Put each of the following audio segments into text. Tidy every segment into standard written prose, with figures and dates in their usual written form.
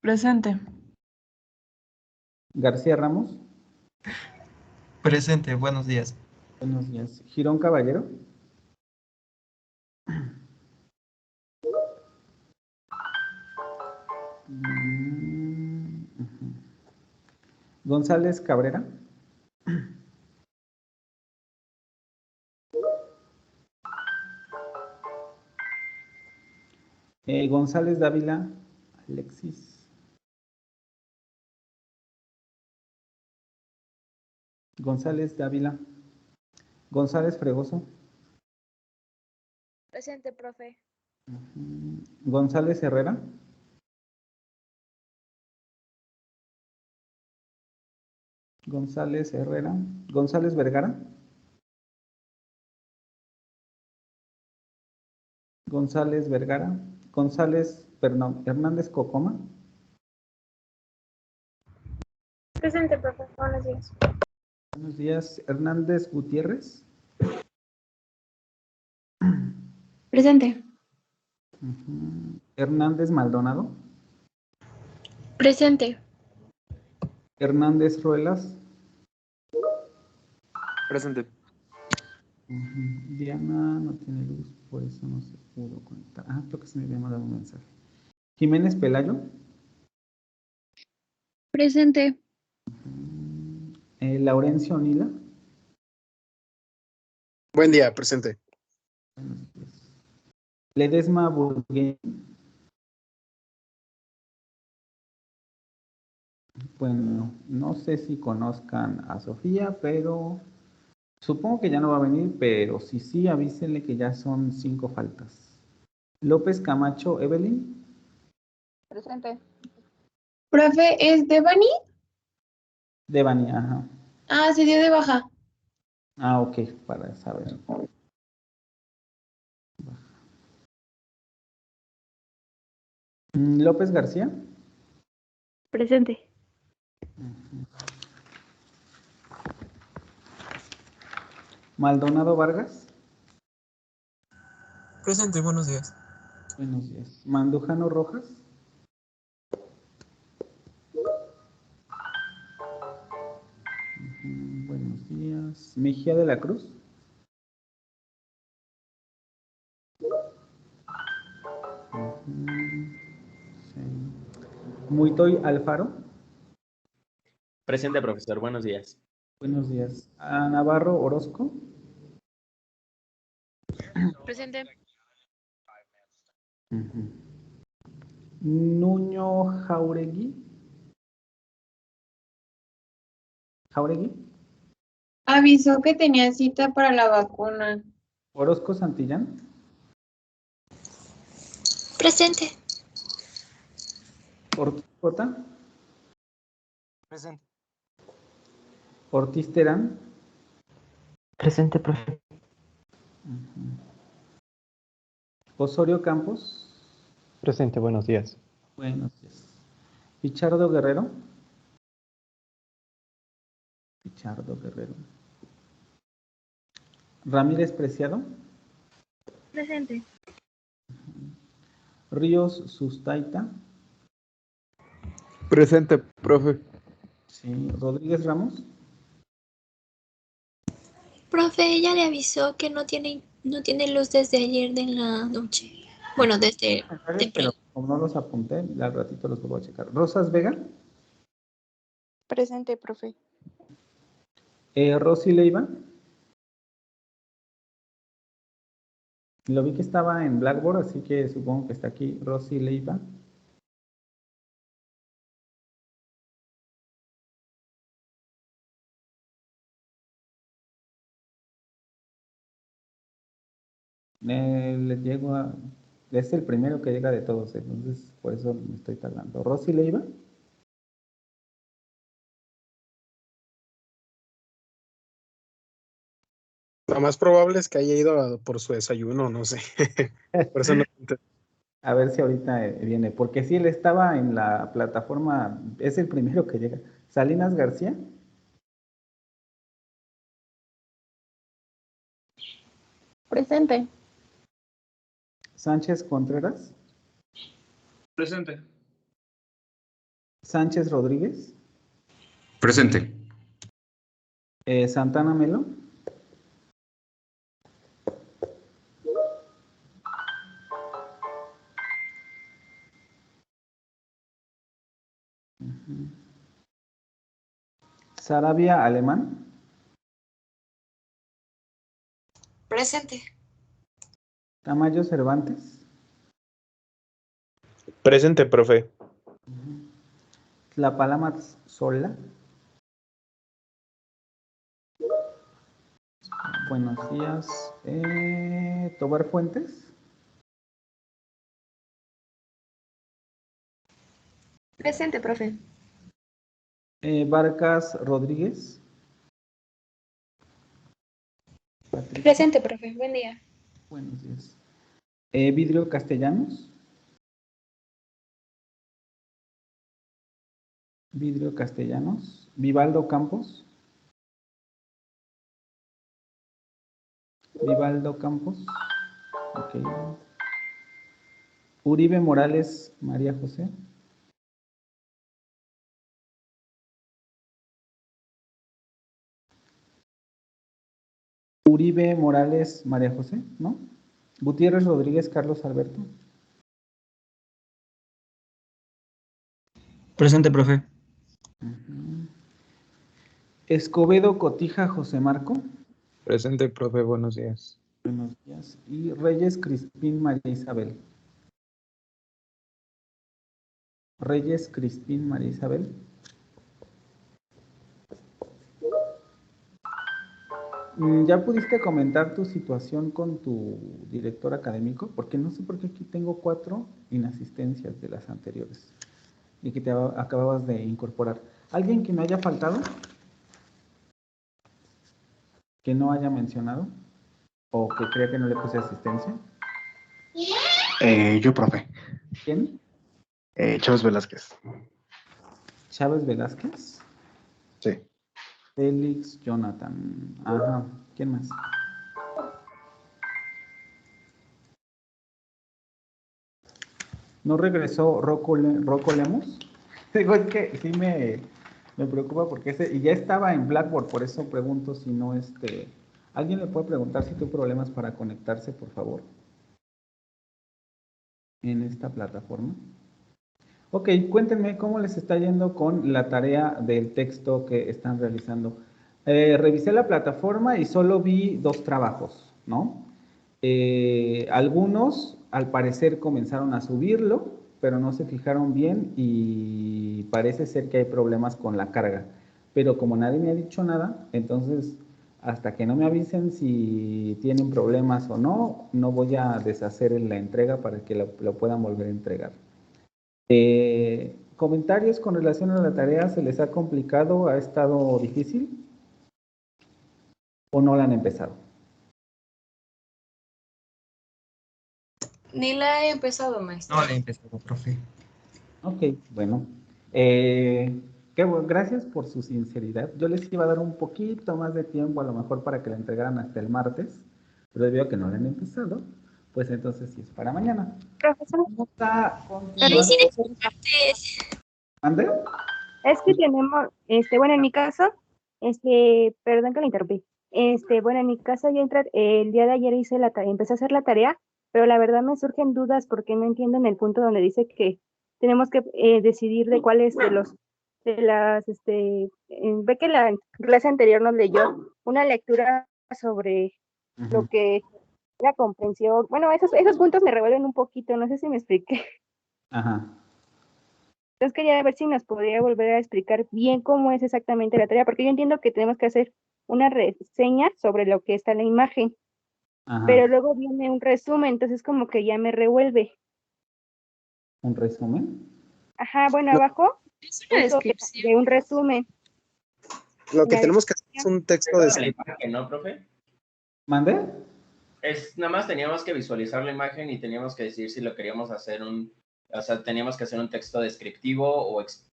Presente. García Ramos. Presente, buenos días. Buenos días. Girón Caballero. Ujú. González Cabrera. González Dávila. Alexis. González Dávila. González Fregoso. Presente, profe. González Herrera. González Herrera. González Vergara. González Vergara. González, perdón, Hernández Cocoma. Presente, profe. Buenos días. Buenos días. Hernández Gutiérrez. Presente. Hernández Maldonado. Presente. Hernández Ruelas. Presente. Diana no tiene luz, por eso no se pudo conectar. Creo que se me había mandado un mensaje. Jiménez Pelayo. Presente. Laurencio Nila. Buen día, presente. Ledesma Burgueño. Bueno, no sé si conozcan a Sofía, pero supongo que ya no va a venir, pero si sí, avísenle que ya son 5 faltas. López Camacho Evelyn. Presente. Profe, ¿es Devani? Devani, ajá. Se dio de baja. Ok, para saber. López García. Presente. Maldonado Vargas. Presente, buenos días. Buenos días. Mandujano Rojas. Buenos días. Mejía de la Cruz. Sí. Muitoy Alfaro. Presente, profesor. Buenos días. Buenos días. Navarro Orozco. Presente. Nuño Jauregui. Jauregui. Avisó que tenía cita para la vacuna. Orozco Santillán. Presente. Ortiz Cota. Presente. Ortiz Terán. Presente, profe. Osorio Campos. Presente, buenos días. Buenos días. Pichardo Guerrero. Pichardo Guerrero. Ramírez Preciado. Presente. Ríos Sustaita. Presente, profe. Sí. Rodríguez Ramos. Profe, ella le avisó que no tiene luz desde ayer de la noche. Bueno, desde Pero temprano. como no los apunté, al ratito los vuelvo a checar. Rosas Vega. Presente, profe. Rosy Leiva. Lo vi que estaba en Blackboard, así que supongo que está aquí. Rosy Leiva. Le llego a... Es el primero que llega de todos, entonces por eso me estoy tardando. Rosy Leiva. Lo más probable es que haya ido por su desayuno, no sé. Por eso no. A ver si ahorita viene, porque si él estaba en la plataforma, es el primero que llega. Salinas García. Presente. Sánchez Contreras. Presente. Sánchez Rodríguez. Presente. Santana Melo. Sarabia Alemán. Presente. Tamayo Cervantes. Presente, profe. Tlapalama Sola. Buenos días. Tobar Fuentes. Presente, profe. Vargas Rodríguez. Patricia. Presente, profe. Buen día. Buenos días. Vidrio Castellanos. Vidrio Castellanos. Vivaldo Campos. Vivaldo Campos. Ok. Uribe Morales María José. Uribe Morales María José, ¿no? Gutiérrez Rodríguez Carlos Alberto. Presente, profe. Escobedo Cotija José Marco. Presente, profe. Buenos días. Buenos días. Y Reyes Crispín María Isabel. Reyes Crispín María Isabel. ¿Ya pudiste comentar tu situación con tu director académico? Porque no sé por qué aquí tengo 4 inasistencias de las anteriores y que te acababas de incorporar. ¿Alguien que me haya faltado? ¿Que no haya mencionado? ¿O que crea que no le puse asistencia? Yo, profe. ¿Quién? Chávez Velázquez. Chávez Velázquez. Sí. Félix Jonathan. Ajá. ¿Quién más? ¿No regresó Rocco Lemus? Digo, es que sí me preocupa porque y ya estaba en Blackboard, por eso pregunto si no ¿alguien le puede preguntar si tuvo problemas para conectarse, por favor? En esta plataforma. Ok, cuéntenme cómo les está yendo con la tarea del texto que están realizando. Revisé la plataforma y solo vi 2 trabajos, ¿no? Algunos, al parecer, comenzaron a subirlo, pero no se fijaron bien y parece ser que hay problemas con la carga. Pero como nadie me ha dicho nada, entonces, hasta que no me avisen si tienen problemas o no, no voy a deshacer la entrega para que lo puedan volver a entregar. ¿Comentarios con relación a la tarea? ¿Se les ha complicado? ¿Ha estado difícil? ¿O no la han empezado? Ni la he empezado, maestro. No le he empezado, profe. Ok, bueno. Gracias por su sinceridad. Yo les iba a dar un poquito más de tiempo, a lo mejor para que la entregaran hasta el martes, pero veo que no la han empezado, pues entonces sí es para mañana. Profesor, Vamos a continuar. ¿Ande? es que tenemos, bueno, en mi caso, perdón que lo interrumpí. Bueno, en mi caso yo el día de ayer hice empecé a hacer la tarea, pero la verdad me surgen dudas porque no entiendo en el punto donde dice que tenemos que decidir de cuáles ve que la clase anterior nos leyó una lectura sobre lo que la comprensión. Bueno, esos puntos me revuelven un poquito, no sé si me expliqué. Ajá. Entonces quería ver si nos podría volver a explicar bien cómo es exactamente la tarea, porque yo entiendo que tenemos que hacer una reseña sobre lo que está en la imagen, Ajá. pero luego viene un resumen, entonces como que ya me revuelve. ¿Un resumen? Ajá, bueno, abajo Es una puso descripción. de un resumen. Lo que La tenemos que hacer es un texto de... La imagen, ¿no, profe? ¿Mande? Nada más teníamos que visualizar la imagen y teníamos que decir si lo queríamos hacer o sea, teníamos que hacer un texto descriptivo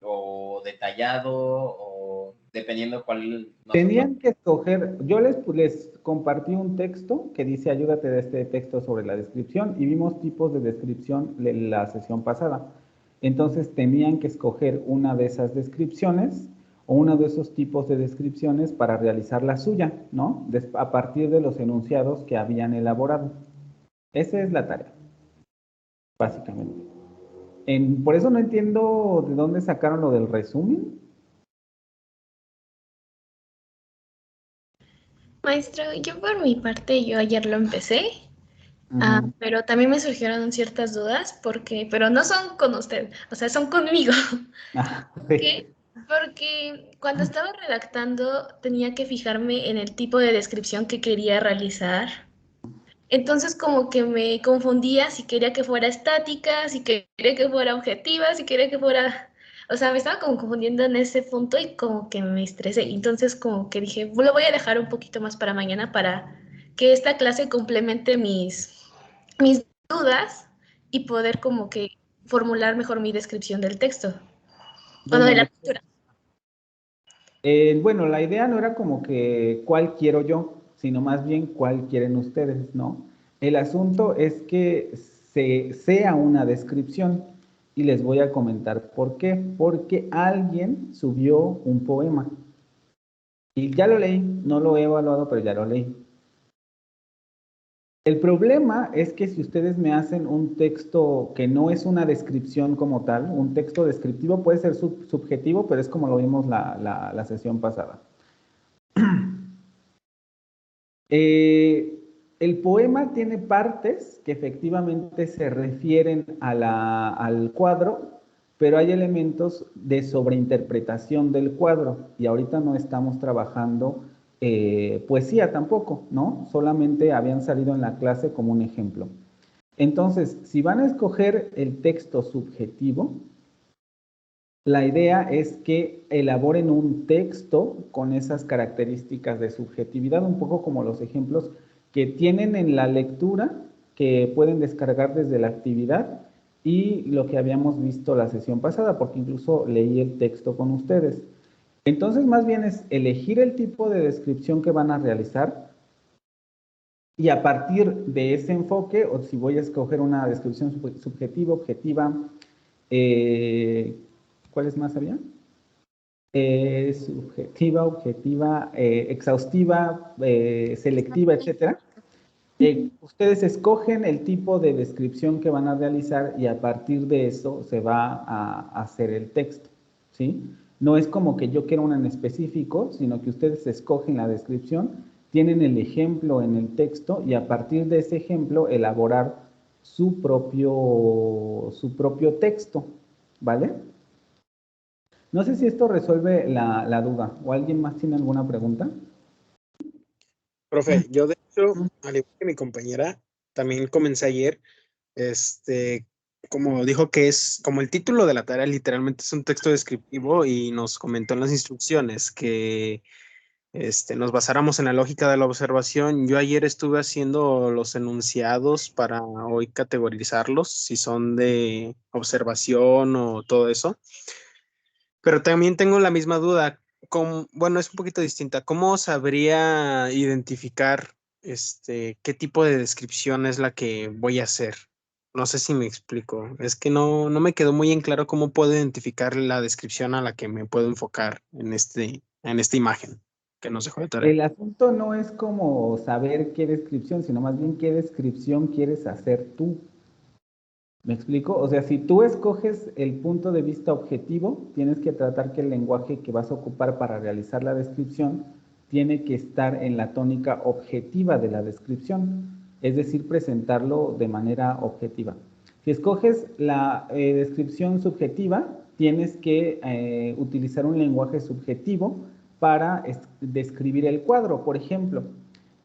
o detallado o dependiendo cuál. Tenían que escoger, yo les compartí un texto que dice ayúdate de este texto sobre la descripción y vimos tipos de descripción en la sesión pasada. Entonces tenían que escoger una de esas descripciones o uno de esos tipos de descripciones para realizar la suya, ¿no? A partir de los enunciados que habían elaborado. Esa es la tarea, básicamente. Por eso no entiendo de dónde sacaron lo del resumen. Maestro, yo por mi parte, yo ayer lo empecé, pero también me surgieron ciertas dudas, pero no son con usted, o sea, son conmigo. Sí. Porque cuando estaba redactando tenía que fijarme en el tipo de descripción que quería realizar. Entonces como que me confundía si quería que fuera estática, si quería que fuera objetiva, si quería que fuera... O sea, me estaba como confundiendo en ese punto y como que me estresé. Entonces como que dije, lo voy a dejar un poquito más para mañana para que esta clase complemente mis dudas y poder como que formular mejor mi descripción del texto. Bueno, de la lectura. Bueno, la idea no era como que cuál quiero yo, sino más bien cuál quieren ustedes, ¿no? El asunto es que sea una descripción y les voy a comentar por qué. Porque alguien subió un poema y ya lo leí, no lo he evaluado, pero ya lo leí. El problema es que si ustedes me hacen un texto que no es una descripción como tal, un texto descriptivo puede ser subjetivo, pero es como lo vimos la sesión pasada. El poema tiene partes que efectivamente se refieren al cuadro, pero hay elementos de sobreinterpretación del cuadro y ahorita no estamos trabajando poesía tampoco, ¿no? Solamente habían salido en la clase como un ejemplo. Entonces, si van a escoger el texto subjetivo, la idea es que elaboren un texto con esas características de subjetividad, un poco como los ejemplos que tienen en la lectura, que pueden descargar desde la actividad, y lo que habíamos visto la sesión pasada, porque incluso leí el texto con ustedes. Entonces, más bien es elegir el tipo de descripción que van a realizar, y a partir de ese enfoque, o si voy a escoger una descripción subjetiva, objetiva, ¿cuáles más había? Subjetiva, objetiva, exhaustiva, selectiva, etcétera. Ustedes escogen el tipo de descripción que van a realizar y a partir de eso se va a hacer el texto, ¿sí? No es como que yo quiera una en específico, sino que ustedes escogen la descripción, tienen el ejemplo en el texto y a partir de ese ejemplo elaborar su propio texto, ¿vale? No sé si esto resuelve la duda o alguien más tiene alguna pregunta. Profe, yo de hecho, al igual que mi compañera, también comencé ayer, como dijo que es, como el título de la tarea literalmente es un texto descriptivo y nos comentó en las instrucciones que nos basáramos en la lógica de la observación. Yo ayer estuve haciendo los enunciados para hoy categorizarlos, si son de observación o todo eso. Pero también tengo la misma duda, bueno, es un poquito distinta. ¿Cómo sabría identificar qué tipo de descripción es la que voy a hacer? No sé si me explico. Es que no me quedó muy en claro cómo puedo identificar la descripción a la que me puedo enfocar en esta imagen que nos dejó de tarea. El asunto no es como saber qué descripción, sino más bien qué descripción quieres hacer tú. ¿Me explico? O sea, si tú escoges el punto de vista objetivo, tienes que tratar que el lenguaje que vas a ocupar para realizar la descripción tiene que estar en la tónica objetiva de la descripción, es decir, presentarlo de manera objetiva. Si escoges la descripción subjetiva, tienes que utilizar un lenguaje subjetivo para describir el cuadro, por ejemplo.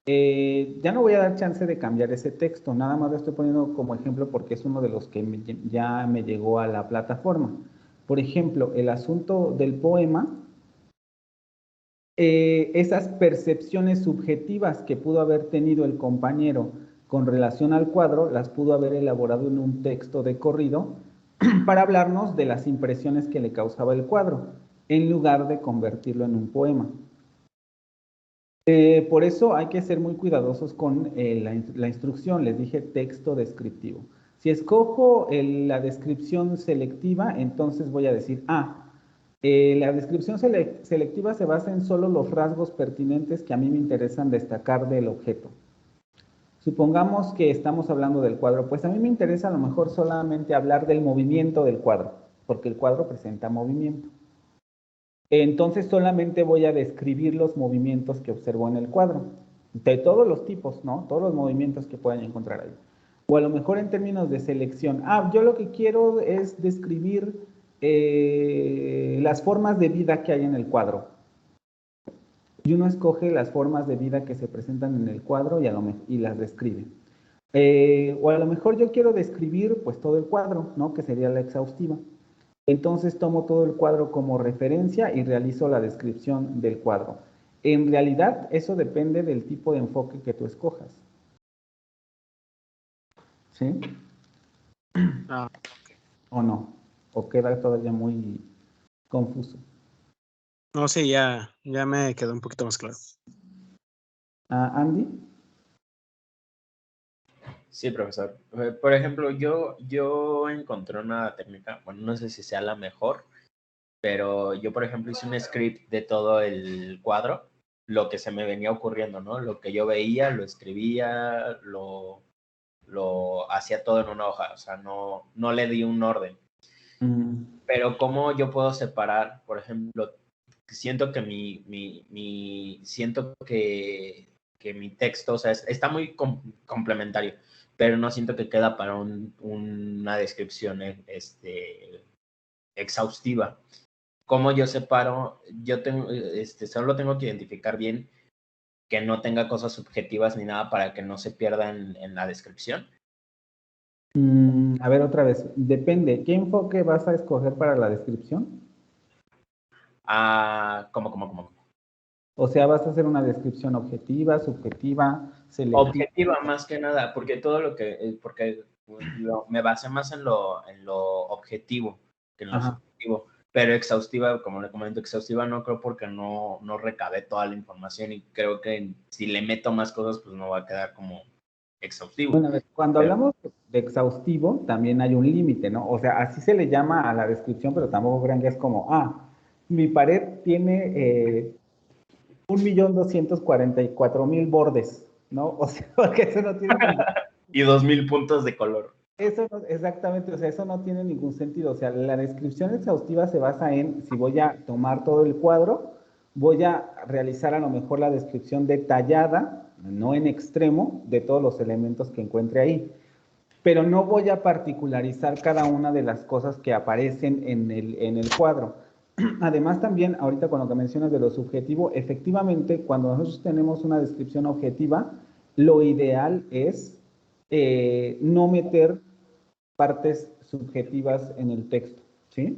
Ya no voy a dar chance de cambiar ese texto, nada más lo estoy poniendo como ejemplo porque es uno de los que ya me llegó a la plataforma. Por ejemplo, el asunto del poema, esas percepciones subjetivas que pudo haber tenido el compañero con relación al cuadro, las pudo haber elaborado en un texto de corrido para hablarnos de las impresiones que le causaba el cuadro, en lugar de convertirlo en un poema. Por eso hay que ser muy cuidadosos con la instrucción, les dije texto descriptivo. Si escojo la descripción selectiva, entonces voy a decir, la descripción selectiva se basa en solo los rasgos pertinentes que a mí me interesan destacar del objeto. Supongamos que estamos hablando del cuadro, pues a mí me interesa a lo mejor solamente hablar del movimiento del cuadro, porque el cuadro presenta movimiento. Entonces solamente voy a describir los movimientos que observo en el cuadro, de todos los tipos, ¿no? Todos los movimientos que puedan encontrar ahí. O a lo mejor en términos de selección, yo lo que quiero es describir las formas de vida que hay en el cuadro. Y uno escoge las formas de vida que se presentan en el cuadro y las describe. O a lo mejor yo quiero describir pues todo el cuadro, ¿no? Que sería la exhaustiva. Entonces tomo todo el cuadro como referencia y realizo la descripción del cuadro. En realidad eso depende del tipo de enfoque que tú escojas. ¿Sí? ¿O no? ¿O queda todavía muy confuso? No, sí, ya me quedó un poquito más claro. ¿Andy? Sí, profesor. Por ejemplo, yo encontré una técnica, bueno, no sé si sea la mejor, pero yo, por ejemplo, hice un script de todo el cuadro, lo que se me venía ocurriendo, ¿no? Lo que yo veía, lo escribía, lo hacía todo en una hoja, o sea, no le di un orden. Pero ¿cómo yo puedo separar, por ejemplo, siento que mi texto, o sea, está muy complementario, pero no siento que queda para una descripción exhaustiva. ¿Cómo yo separo? Yo solo tengo que identificar bien que no tenga cosas subjetivas ni nada para que no se pierda en la descripción. A ver, otra vez, depende. ¿Qué enfoque vas a escoger para la descripción? ¿Cómo? O sea, ¿vas a hacer una descripción objetiva, subjetiva, selectiva? Objetiva, más que nada, porque todo porque me basé más en lo objetivo que en lo subjetivo, pero exhaustiva, como le comento, exhaustiva no creo porque no recabé toda la información y creo que si le meto más cosas, pues no va a quedar como exhaustivo. Bueno, a ver, cuando hablamos de exhaustivo, también hay un límite, ¿no? O sea, así se le llama a la descripción, pero tampoco crean que es como, mi pared tiene 1.244.000 bordes, ¿no? O sea, porque eso no tiene ningún... Y 2.000 puntos de color. Eso no, exactamente, o sea, eso no tiene ningún sentido. O sea, la descripción exhaustiva se basa en, si voy a tomar todo el cuadro, voy a realizar a lo mejor la descripción detallada, no en extremo, de todos los elementos que encuentre ahí. Pero no voy a particularizar cada una de las cosas que aparecen en el cuadro. Además también, ahorita con lo que mencionas de lo subjetivo, efectivamente, cuando nosotros tenemos una descripción objetiva, lo ideal es no meter partes subjetivas en el texto, ¿sí?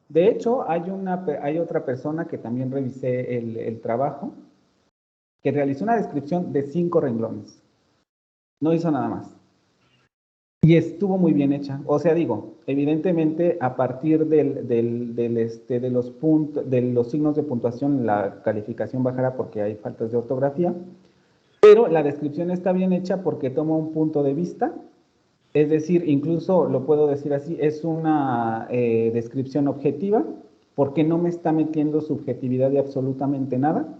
De hecho, hay otra persona que también revisé el trabajo, que realizó una descripción de 5 renglones. No hizo nada más. Y estuvo muy bien hecha. O sea, digo, evidentemente a partir de los signos de puntuación la calificación bajará porque hay faltas de ortografía, pero la descripción está bien hecha porque toma un punto de vista, es decir, incluso lo puedo decir así, es una descripción objetiva porque no me está metiendo subjetividad de absolutamente nada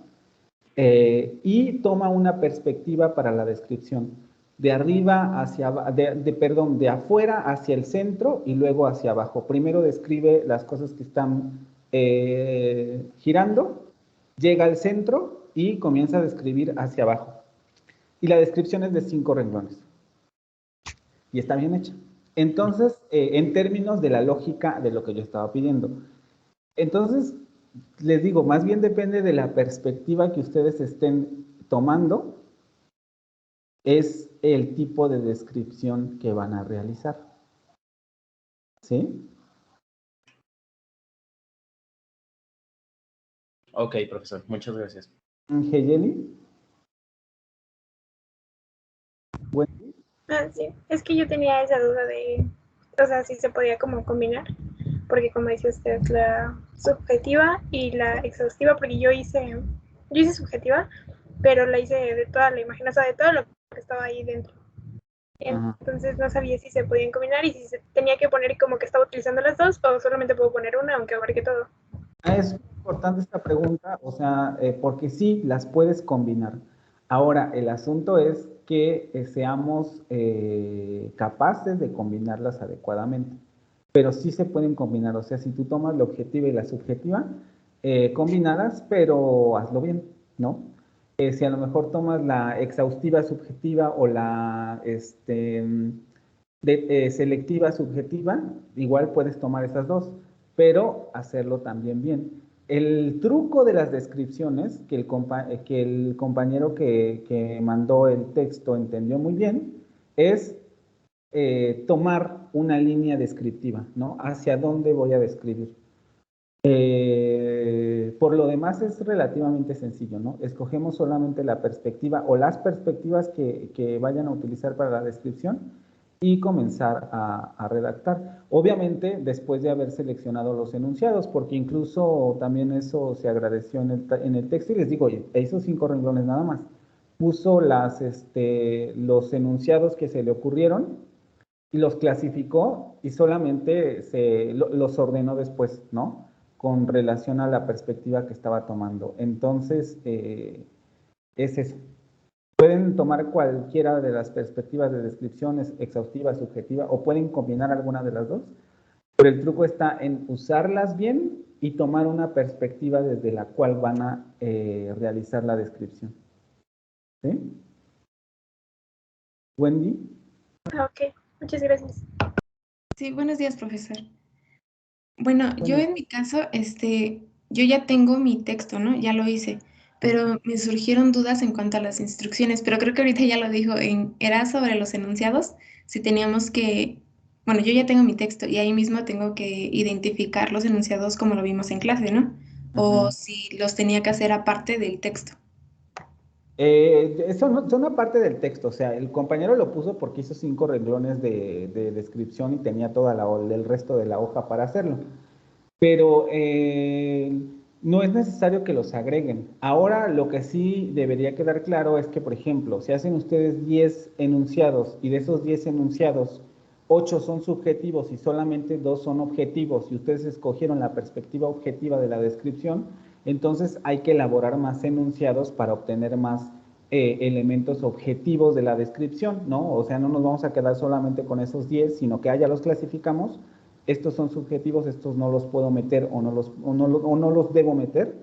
y toma una perspectiva para la descripción. De arriba hacia de afuera hacia el centro y luego hacia abajo. Primero describe las cosas que están girando, llega al centro y comienza a describir hacia abajo. Y la descripción es de 5 renglones. Y está bien hecha. Entonces, en términos de la lógica de lo que yo estaba pidiendo. Entonces, les digo, más bien depende de la perspectiva que ustedes estén tomando, es el tipo de descripción que van a realizar. ¿Sí? Ok, profesor, muchas gracias. ¿Heyeli? Bueno. Sí, es que yo tenía esa duda de, o sea, si se podía como combinar, porque como dice usted, la subjetiva y la exhaustiva, porque yo hice subjetiva, pero la hice de toda la imagen, o sea, de todo lo que estaba ahí dentro. Entonces no sabía si se podían combinar y si se tenía que poner como que estaba utilizando las dos o solamente puedo poner una aunque abarque todo. Es importante esta pregunta, o sea, porque sí, las puedes combinar. Ahora, el asunto es que seamos capaces de combinarlas adecuadamente, pero sí se pueden combinar, o sea, si tú tomas la objetiva y la subjetiva, combinadas, pero hazlo bien, ¿no? Si a lo mejor tomas la exhaustiva subjetiva o la selectiva subjetiva, igual puedes tomar esas dos, pero hacerlo también bien. El truco de las descripciones, que el compañero que mandó el texto entendió muy bien, es tomar una línea descriptiva, ¿no? ¿Hacia dónde voy a describir? Por lo demás es relativamente sencillo, ¿no? Escogemos solamente la perspectiva o las perspectivas que vayan a utilizar para la descripción y comenzar a redactar. Obviamente, después de haber seleccionado los enunciados, porque incluso también eso se agradeció en el texto y les digo, oye, hizo 5 renglones nada más. Puso los enunciados que se le ocurrieron y los clasificó y solamente los ordenó después, ¿no? Con relación a la perspectiva que estaba tomando. Entonces, es eso. Pueden tomar cualquiera de las perspectivas de descripciones, exhaustiva, subjetiva, o pueden combinar alguna de las dos, pero el truco está en usarlas bien y tomar una perspectiva desde la cual van a realizar la descripción. ¿Sí? Wendy. Ok, muchas gracias. Sí, buenos días, profesor. Bueno, yo en mi caso, yo ya tengo mi texto, ¿no? Ya lo hice, pero me surgieron dudas en cuanto a las instrucciones, pero creo que ahorita ya lo dijo, era sobre los enunciados, si teníamos que, bueno, yo ya tengo mi texto y ahí mismo tengo que identificar los enunciados como lo vimos en clase, ¿no? O si los tenía que hacer aparte del texto. Son una parte del texto, o sea, el compañero lo puso porque hizo 5 renglones de descripción y tenía el resto de la hoja para hacerlo. Pero no es necesario que los agreguen. Ahora lo que sí debería quedar claro es que, por ejemplo, si hacen ustedes 10 enunciados y de esos 10 enunciados, 8 son subjetivos y solamente 2 son objetivos y ustedes escogieron la perspectiva objetiva de la descripción, entonces hay que elaborar más enunciados para obtener más elementos objetivos de la descripción, ¿no? O sea, no nos vamos a quedar solamente con esos 10, sino que ya los clasificamos. Estos son subjetivos, estos no los puedo meter o no los debo meter.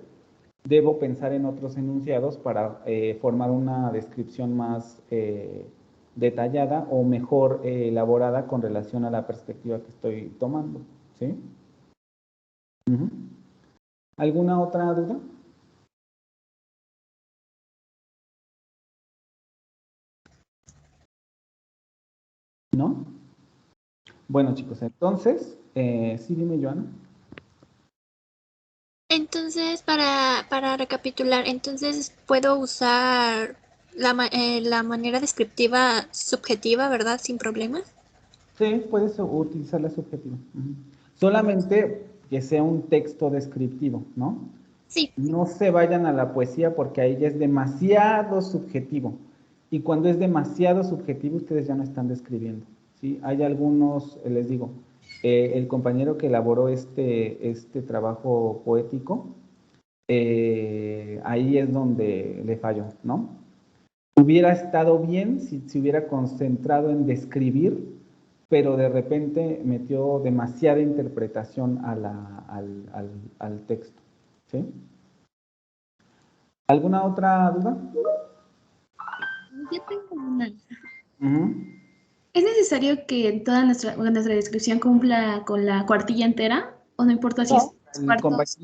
Debo pensar en otros enunciados para formar una descripción más detallada o mejor elaborada con relación a la perspectiva que estoy tomando. ¿Sí? ¿Alguna otra duda? ¿No? Bueno, chicos, entonces, sí, dime, Joana. Entonces, para recapitular, entonces puedo usar la manera descriptiva subjetiva, ¿verdad? Sin problemas. Sí, puedes utilizar la subjetiva. Solamente que sea un texto descriptivo, ¿no? Sí. No se vayan a la poesía porque ahí ya es demasiado subjetivo. Y cuando es demasiado subjetivo, ustedes ya no están describiendo, ¿sí? Hay algunos, les digo, el compañero que elaboró este trabajo poético, ahí es donde le falló, ¿no? Hubiera estado bien si se hubiera concentrado en describir, pero de repente metió demasiada interpretación al texto, ¿sí? ¿Alguna otra duda? Yo tengo una. ¿Es necesario que toda nuestra descripción cumpla con la cuartilla entera? ¿O no importa si es cuartos?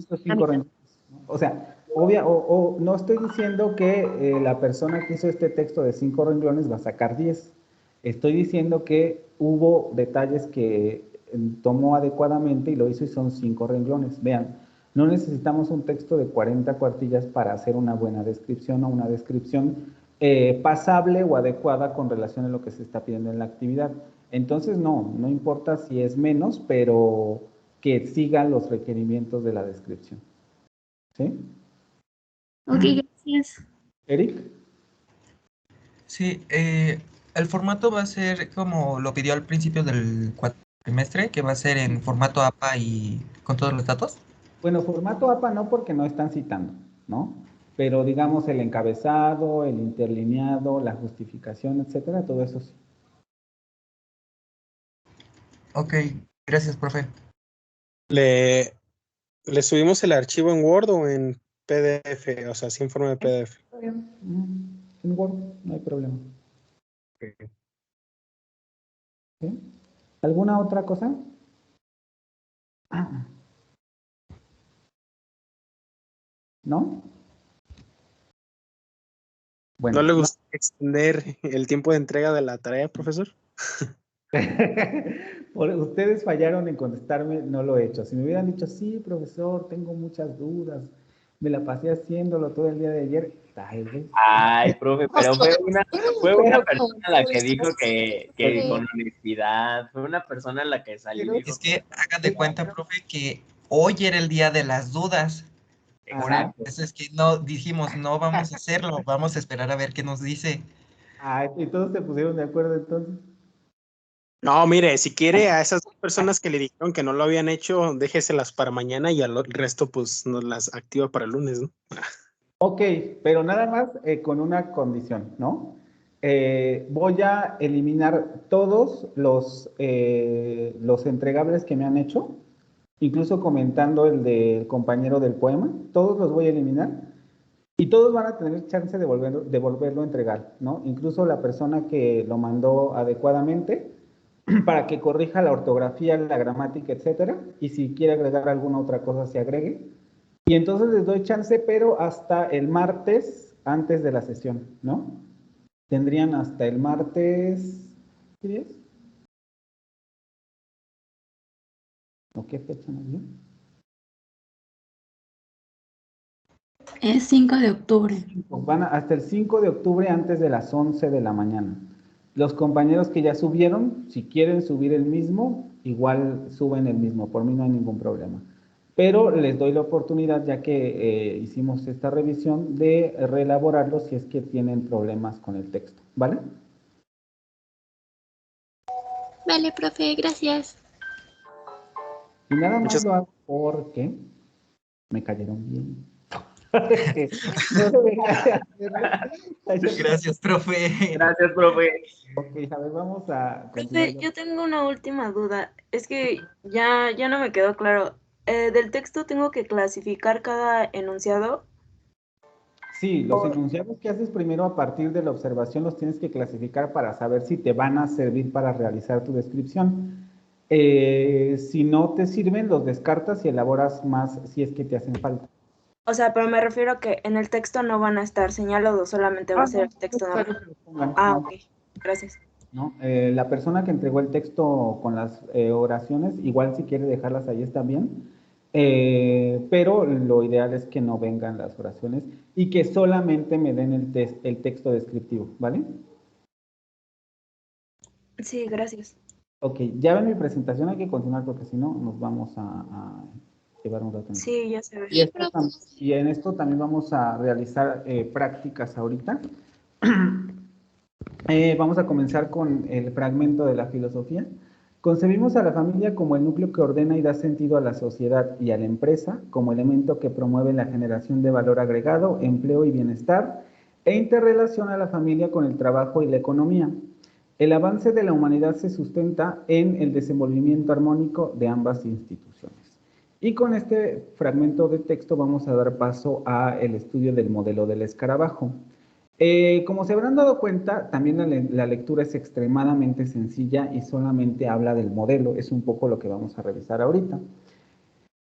O sea, no estoy diciendo que la persona que hizo este texto de 5 renglones va a sacar 10. Estoy diciendo que hubo detalles que tomó adecuadamente y lo hizo y son 5 renglones. Vean, no necesitamos un texto de 40 cuartillas para hacer una buena descripción o una descripción pasable o adecuada con relación a lo que se está pidiendo en la actividad. Entonces, no importa si es menos, pero que siga los requerimientos de la descripción. ¿Sí? Ok, gracias. ¿Eric? Sí, el formato va a ser como lo pidió al principio del cuatrimestre, que va a ser en formato APA y con todos los datos. Bueno, formato APA no porque no están citando, ¿no? Pero digamos el encabezado, el interlineado, la justificación, etcétera, todo eso sí. Ok, gracias, profe. ¿Le subimos el archivo en Word o en PDF? O sea, sí en forma de PDF. Está bien. En Word, no hay problema. ¿Sí? ¿Alguna otra cosa? ¿No? Bueno, ¿No le gusta extender el tiempo de entrega de la tarea, profesor? Ustedes fallaron en contestarme, no lo he hecho. Si me hubieran dicho, sí, profesor, tengo muchas dudas, me la pasé haciéndolo todo el día de ayer, tal vez. Ay, profe, pero fue una Pero persona la que dijo que Sí. con honestidad, fue una persona la que salió y dijo Es que hagan de cuenta, profe, que hoy era el día de las dudas. Por exacto. eso es que no dijimos, no vamos a hacerlo, vamos a esperar a ver qué nos dice. ¿Y todos se pusieron de acuerdo entonces? No, mire, si quiere a esas dos personas que le dijeron que no lo habían hecho, déjeselas para mañana y al resto pues nos las activa para el lunes, ¿no? Ok, pero nada más con una condición, ¿no? Voy a eliminar todos los entregables que me han hecho, incluso comentando el del compañero del poema, todos los voy a eliminar y todos van a tener chance de volverlo a entregar, ¿no? Incluso la persona que lo mandó adecuadamente para que corrija la ortografía, la gramática, etcétera, y si quiere agregar alguna otra cosa se agregue. Y entonces les doy chance, pero hasta el martes antes de la sesión, ¿no? Tendrían hasta el martes, ¿qué día es? ¿O qué fecha nos dio? Es 5 de octubre. Van hasta el 5 de octubre antes de las 11 de la mañana. Los compañeros que ya subieron, si quieren subir el mismo, igual suben el mismo, por mí no hay ningún problema. Pero les doy la oportunidad, ya que hicimos esta revisión, de reelaborarlo si es que tienen problemas con el texto, ¿vale? Vale, profe, gracias. Y nada más lo hago porque me cayeron bien. No debería hacerlo. Gracias, profe. Gracias, profe. Ok, a ver, vamos a Profe, yo tengo una última duda. Es que ya no me quedó claro. ¿Del texto tengo que clasificar cada enunciado? Sí, los enunciados que haces primero a partir de la observación los tienes que clasificar para saber si te van a servir para realizar tu descripción. Si no te sirven, los descartas y elaboras más si es que te hacen falta. O sea, pero me refiero a que en el texto no van a estar señalados, solamente va a ser el texto normal. Ok, gracias. ¿No? La persona que entregó el texto con las oraciones, igual si quiere dejarlas ahí está bien, pero lo ideal es que no vengan las oraciones y que solamente me den el texto descriptivo, ¿vale? Sí, gracias. Ok, ya ven mi presentación, hay que continuar porque si no nos vamos a llevar un rato. Sí, ya se ve. Y en esto también vamos a realizar prácticas ahorita. Vamos a comenzar con el fragmento de la filosofía. Concebimos a la familia como el núcleo que ordena y da sentido a la sociedad y a la empresa, como elemento que promueve la generación de valor agregado, empleo y bienestar, e interrelaciona a la familia con el trabajo y la economía. El avance de la humanidad se sustenta en el desenvolvimiento armónico de ambas instituciones. Y con este fragmento de texto vamos a dar paso al estudio del modelo del escarabajo. Como se habrán dado cuenta, también la lectura es extremadamente sencilla y solamente habla del modelo. Es un poco lo que vamos a revisar ahorita.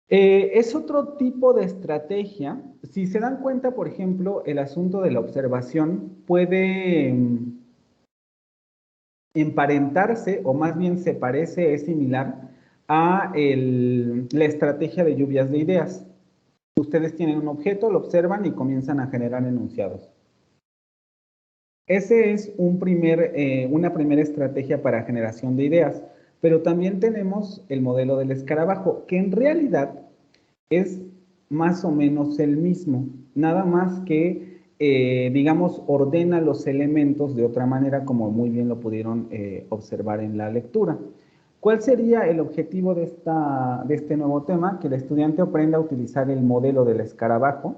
Es otro tipo de estrategia. Si se dan cuenta, por ejemplo, el asunto de la observación puede emparentarse, o más bien se parece, es similar a la estrategia de lluvias de ideas. Ustedes tienen un objeto, lo observan y comienzan a generar enunciados. Ese es una primera estrategia para generación de ideas, pero también tenemos el modelo del escarabajo, que en realidad es más o menos el mismo, nada más que digamos, ordena los elementos de otra manera, como muy bien lo pudieron observar en la lectura. ¿Cuál sería el objetivo de este nuevo tema? Que el estudiante aprenda a utilizar el modelo del escarabajo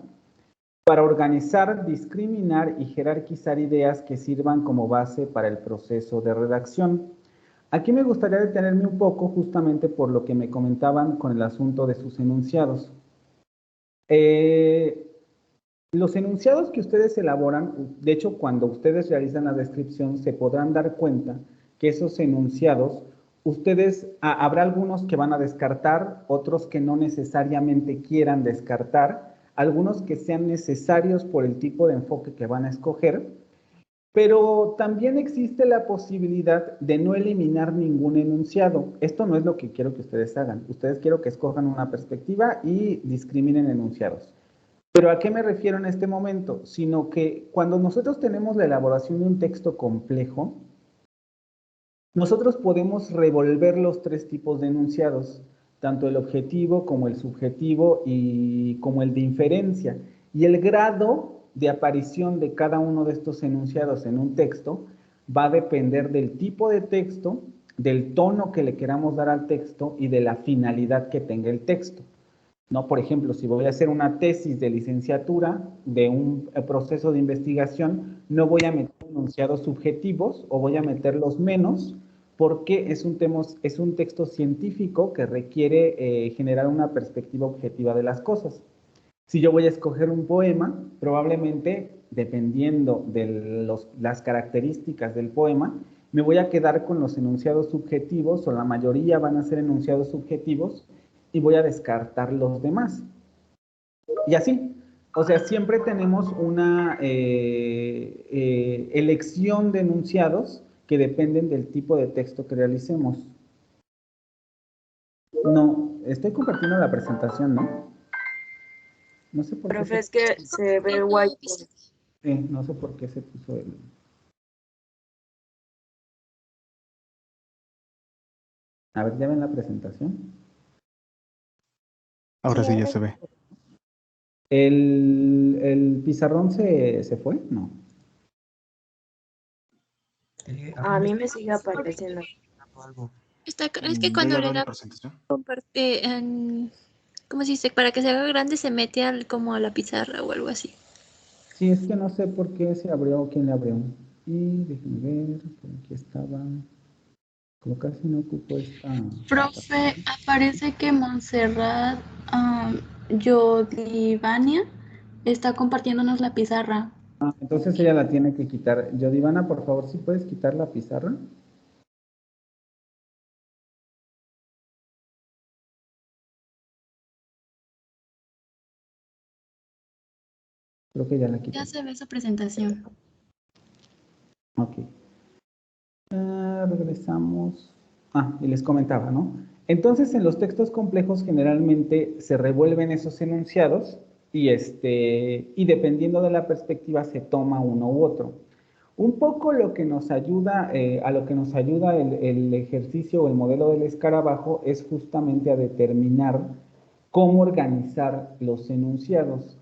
para organizar, discriminar y jerarquizar ideas que sirvan como base para el proceso de redacción. Aquí me gustaría detenerme un poco justamente por lo que me comentaban con el asunto de sus enunciados. Los enunciados que ustedes elaboran, de hecho, cuando ustedes realizan la descripción, se podrán dar cuenta que esos enunciados, habrá algunos que van a descartar, otros que no necesariamente quieran descartar, algunos que sean necesarios por el tipo de enfoque que van a escoger, pero también existe la posibilidad de no eliminar ningún enunciado. Esto no es lo que quiero que ustedes hagan. Ustedes quiero que escojan una perspectiva y discriminen enunciados. Pero ¿a qué me refiero en este momento? Sino que cuando nosotros tenemos la elaboración de un texto complejo, nosotros podemos revolver los tres tipos de enunciados, tanto el objetivo como el subjetivo y como el de inferencia. Y el grado de aparición de cada uno de estos enunciados en un texto va a depender del tipo de texto, del tono que le queramos dar al texto y de la finalidad que tenga el texto. ¿No? Por ejemplo, si voy a hacer una tesis de licenciatura de un proceso de investigación, no voy a meter enunciados subjetivos o voy a meterlos menos porque es un texto científico que requiere generar una perspectiva objetiva de las cosas. Si yo voy a escoger un poema, probablemente, dependiendo de las características del poema, me voy a quedar con los enunciados subjetivos, o la mayoría van a ser enunciados subjetivos, y voy a descartar los demás. Y así, o sea, siempre tenemos una elección de enunciados que dependen del tipo de texto que realicemos. No, estoy compartiendo la presentación, ¿no? No sé por Profe, qué. es que se ve white. No sé por qué se puso el... A ver, ¿ya ven la presentación? Ahora sí ya se ve. ¿El pizarrón se fue? No. A mí me sigue apareciendo. Es que cuando le da comparte, ¿cómo se dice? Para que se haga grande se mete como a la pizarra o algo así. Sí, es que no sé por qué se abrió, quién le abrió. Y déjenme ver, por aquí estaba. Como casi no ocupo esta... Profe, aparece que Montserrat Yodivania está compartiéndonos la pizarra. Entonces ella la tiene que quitar. Yodivana, por favor, ¿sí puedes quitar la pizarra? Creo que ya la quité. Ya se ve esa presentación. Ok. Regresamos. Y les comentaba, ¿no? Entonces, en los textos complejos generalmente se revuelven esos enunciados y dependiendo de la perspectiva se toma uno u otro. Un poco lo que nos ayuda, a lo que nos ayuda el ejercicio o el modelo del escarabajo es justamente a determinar cómo organizar los enunciados,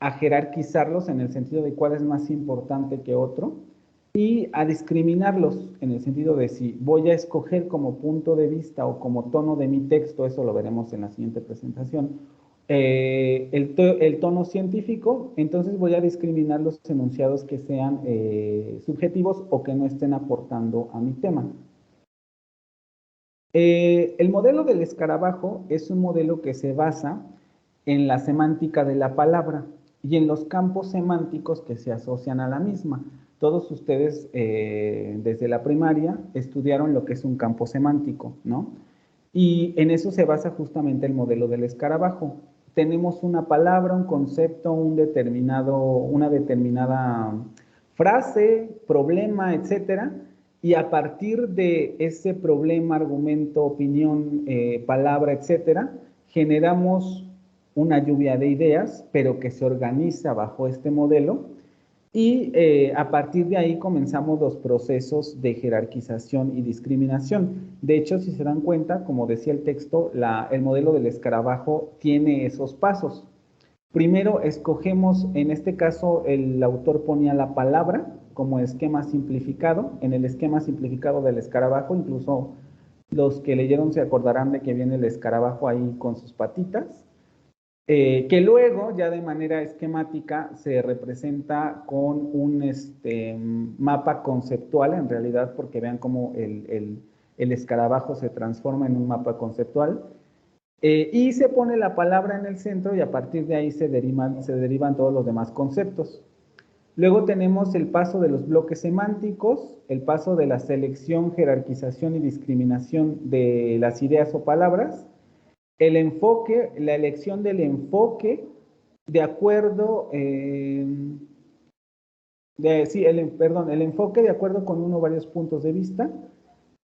a jerarquizarlos en el sentido de cuál es más importante que otro y a discriminarlos en el sentido de si voy a escoger como punto de vista o como tono de mi texto, eso lo veremos en la siguiente presentación, el tono científico, entonces voy a discriminar los enunciados que sean subjetivos o que no estén aportando a mi tema. El modelo del escarabajo es un modelo que se basa en la semántica de la palabra y en los campos semánticos que se asocian a la misma. Todos ustedes desde la primaria estudiaron lo que es un campo semántico, ¿no? Y en eso se basa justamente el modelo del escarabajo. Tenemos una palabra, un concepto, una determinada frase, problema, etcétera, y a partir de ese problema, argumento, opinión, palabra, etcétera, generamos una lluvia de ideas, pero que se organiza bajo este modelo, y a partir de ahí comenzamos los procesos de jerarquización y discriminación. De hecho, si se dan cuenta, como decía el texto, el modelo del escarabajo tiene esos pasos. Primero escogemos, en este caso el autor ponía la palabra como esquema simplificado. En el esquema simplificado del escarabajo, incluso los que leyeron se acordarán de que viene el escarabajo ahí con sus patitas, que luego ya de manera esquemática se representa con un mapa conceptual en realidad, porque vean cómo el escarabajo se transforma en un mapa conceptual. Y se pone la palabra en el centro y a partir de ahí se derivan todos los demás conceptos. Luego tenemos el paso de los bloques semánticos, el paso de la selección, jerarquización y discriminación de las ideas o palabras, el enfoque, la elección del enfoque de acuerdo, el enfoque de acuerdo con uno o varios puntos de vista,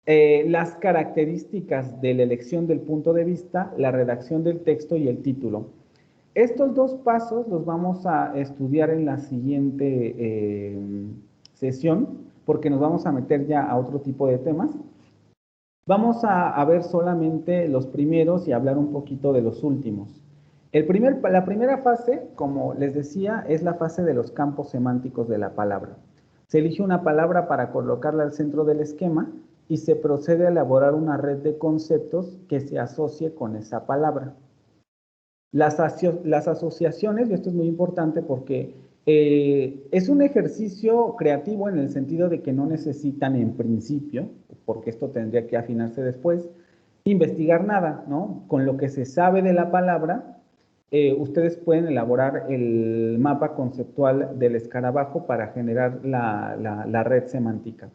las características de la elección del punto de vista, la redacción del texto y el título. Estos dos pasos los vamos a estudiar en la siguiente sesión, porque nos vamos a meter ya a otro tipo de temas. Vamos a ver solamente los primeros y hablar un poquito de los últimos. La primera fase, como les decía, es la fase de los campos semánticos de la palabra. Se elige una palabra para colocarla al centro del esquema y se procede a elaborar una red de conceptos que se asocie con esa palabra. Las asociaciones, y esto es muy importante porque es un ejercicio creativo en el sentido de que no necesitan en principio, porque esto tendría que afinarse después, investigar nada, ¿no? Con lo que se sabe de la palabra, ustedes pueden elaborar el mapa conceptual del escarabajo para generar la red semántica.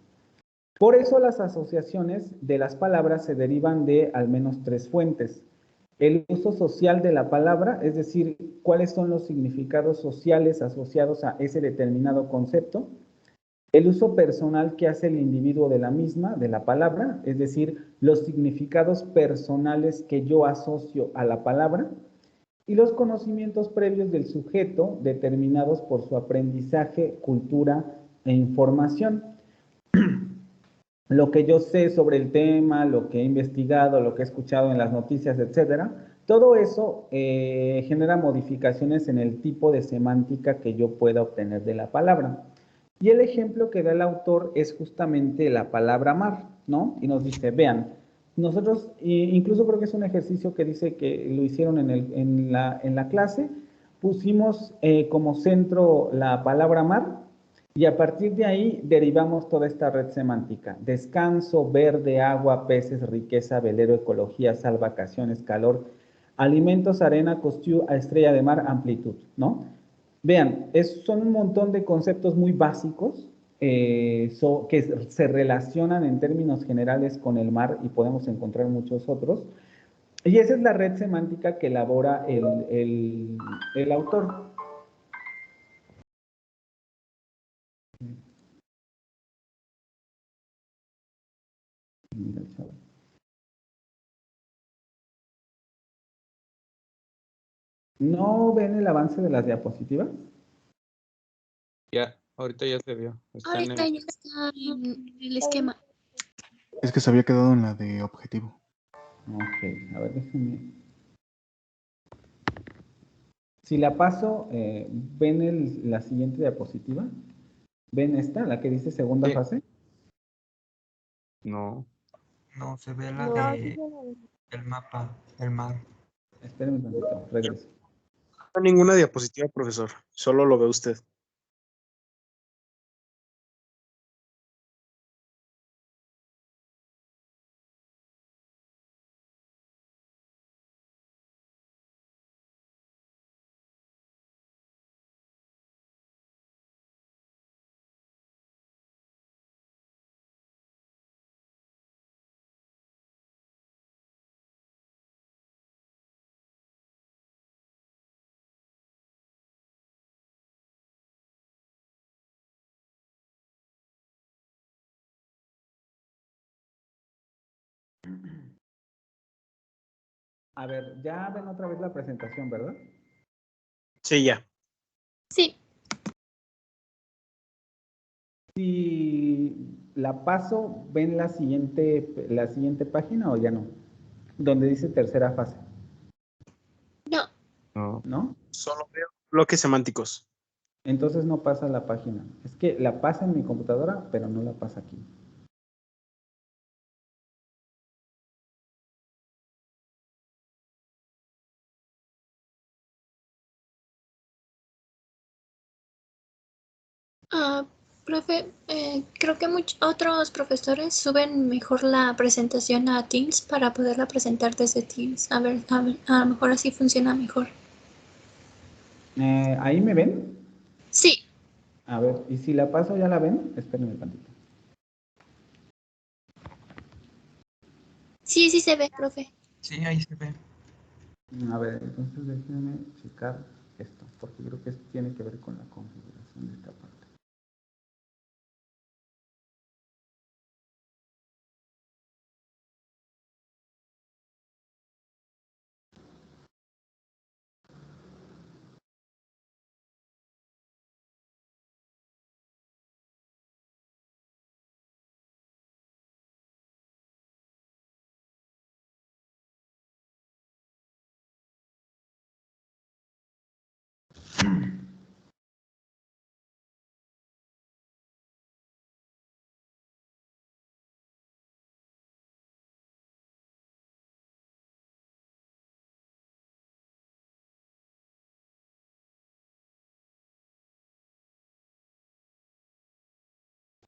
Por eso las asociaciones de las palabras se derivan de al menos 3 fuentes. El uso social de la palabra, es decir, cuáles son los significados sociales asociados a ese determinado concepto. El uso personal que hace el individuo de la misma, de la palabra, es decir, los significados personales que yo asocio a la palabra. Y los conocimientos previos del sujeto determinados por su aprendizaje, cultura e información. Lo que yo sé sobre el tema, lo que he investigado, lo que he escuchado en las noticias, etcétera, todo eso genera modificaciones en el tipo de semántica que yo pueda obtener de la palabra. Y el ejemplo que da el autor es justamente la palabra mar, ¿no? Y nos dice, vean, nosotros, incluso creo que es un ejercicio que dice que lo hicieron en la clase, pusimos como centro la palabra mar, y a partir de ahí derivamos toda esta red semántica. Descanso, verde, agua, peces, riqueza, velero, ecología, sal, vacaciones, calor, alimentos, arena, costiu, estrella de mar, amplitud, ¿no? Vean, son un montón de conceptos muy básicos que se relacionan en términos generales con el mar y podemos encontrar muchos otros. Y esa es la red semántica que elabora el autor. ¿No ven el avance de las diapositivas? Ya, ahorita ya se vio. Ahorita ya está en el esquema. Es que se había quedado en la de objetivo. Ok, a ver, déjenme. Si la paso, ¿ven la siguiente diapositiva? ¿Ven esta, la que dice segunda fase? No. No, se ve la de el mapa, el mar. Espérenme un tantito, regreso. No hay ninguna diapositiva, profesor. Solo lo ve usted. A ver, ya ven otra vez la presentación, ¿verdad? Sí, ya. Sí. Si la paso, ¿ven la siguiente página o ya no? Donde dice tercera fase. No. No. ¿no? Solo veo bloques semánticos. Entonces no pasa la página. Es que la pasa en mi computadora, pero no la pasa aquí. Profe, creo que otros profesores suben mejor la presentación a Teams para poderla presentar desde Teams. A ver, a lo mejor así funciona mejor. ¿Ahí me ven? Sí. A ver, ¿y si la paso ya la ven? Espérenme un tantito. Sí, sí se ve, profe. Sí, ahí se ve. A ver, entonces déjenme checar esto, porque creo que esto tiene que ver con la configuración de esta parte.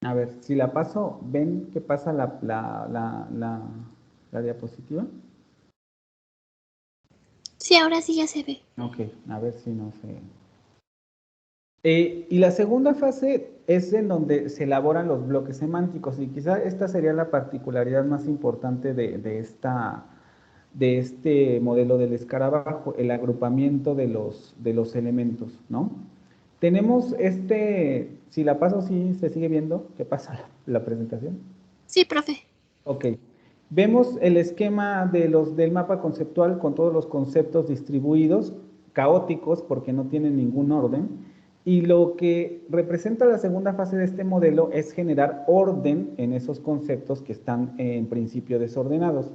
A ver, si la paso, ¿ven que pasa la diapositiva? Sí, ahora sí ya se ve. Ok, a ver si no se... y la segunda fase es en donde se elaboran los bloques semánticos, y quizá esta sería la particularidad más importante de este modelo del escarabajo, el agrupamiento de los elementos, ¿no? Tenemos si la paso, ¿sí se sigue viendo? ¿Qué pasa la presentación? Sí, profe. Ok. Vemos el esquema del mapa conceptual con todos los conceptos distribuidos, caóticos porque no tienen ningún orden, y lo que representa la segunda fase de este modelo es generar orden en esos conceptos que están en principio desordenados.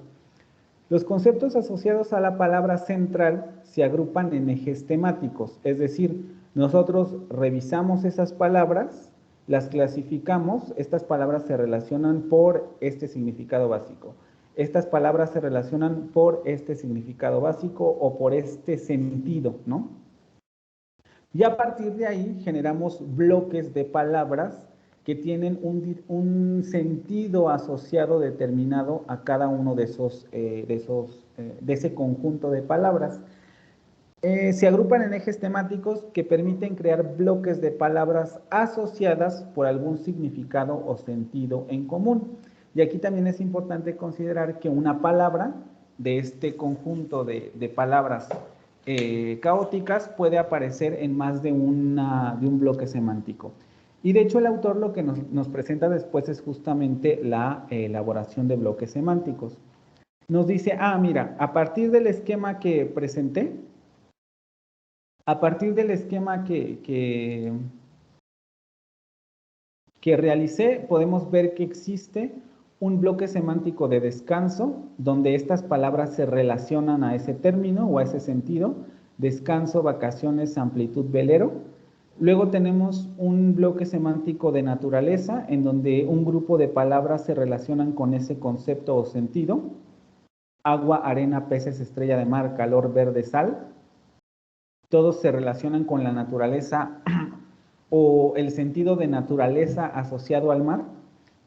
Los conceptos asociados a la palabra central se agrupan en ejes temáticos, es decir, nosotros revisamos esas palabras, las clasificamos, estas palabras se relacionan por este significado básico. Estas palabras se relacionan por este significado básico o por este sentido, ¿no? Y a partir de ahí generamos bloques de palabras que tienen un sentido asociado determinado a cada uno de ese conjunto de palabras. Se agrupan en ejes temáticos que permiten crear bloques de palabras asociadas por algún significado o sentido en común. Y aquí también es importante considerar que una palabra de este conjunto de palabras caóticas puede aparecer en más de un bloque semántico. Y de hecho el autor lo que nos presenta después es justamente la elaboración de bloques semánticos. Nos dice, mira, a partir del esquema que presenté, a partir del esquema que realicé, podemos ver que existe un bloque semántico de descanso, donde estas palabras se relacionan a ese término o a ese sentido, descanso, vacaciones, amplitud, velero. Luego tenemos un bloque semántico de naturaleza, en donde un grupo de palabras se relacionan con ese concepto o sentido. Agua, arena, peces, estrella de mar, calor, verde, sal. Todos se relacionan con la naturaleza o el sentido de naturaleza asociado al mar.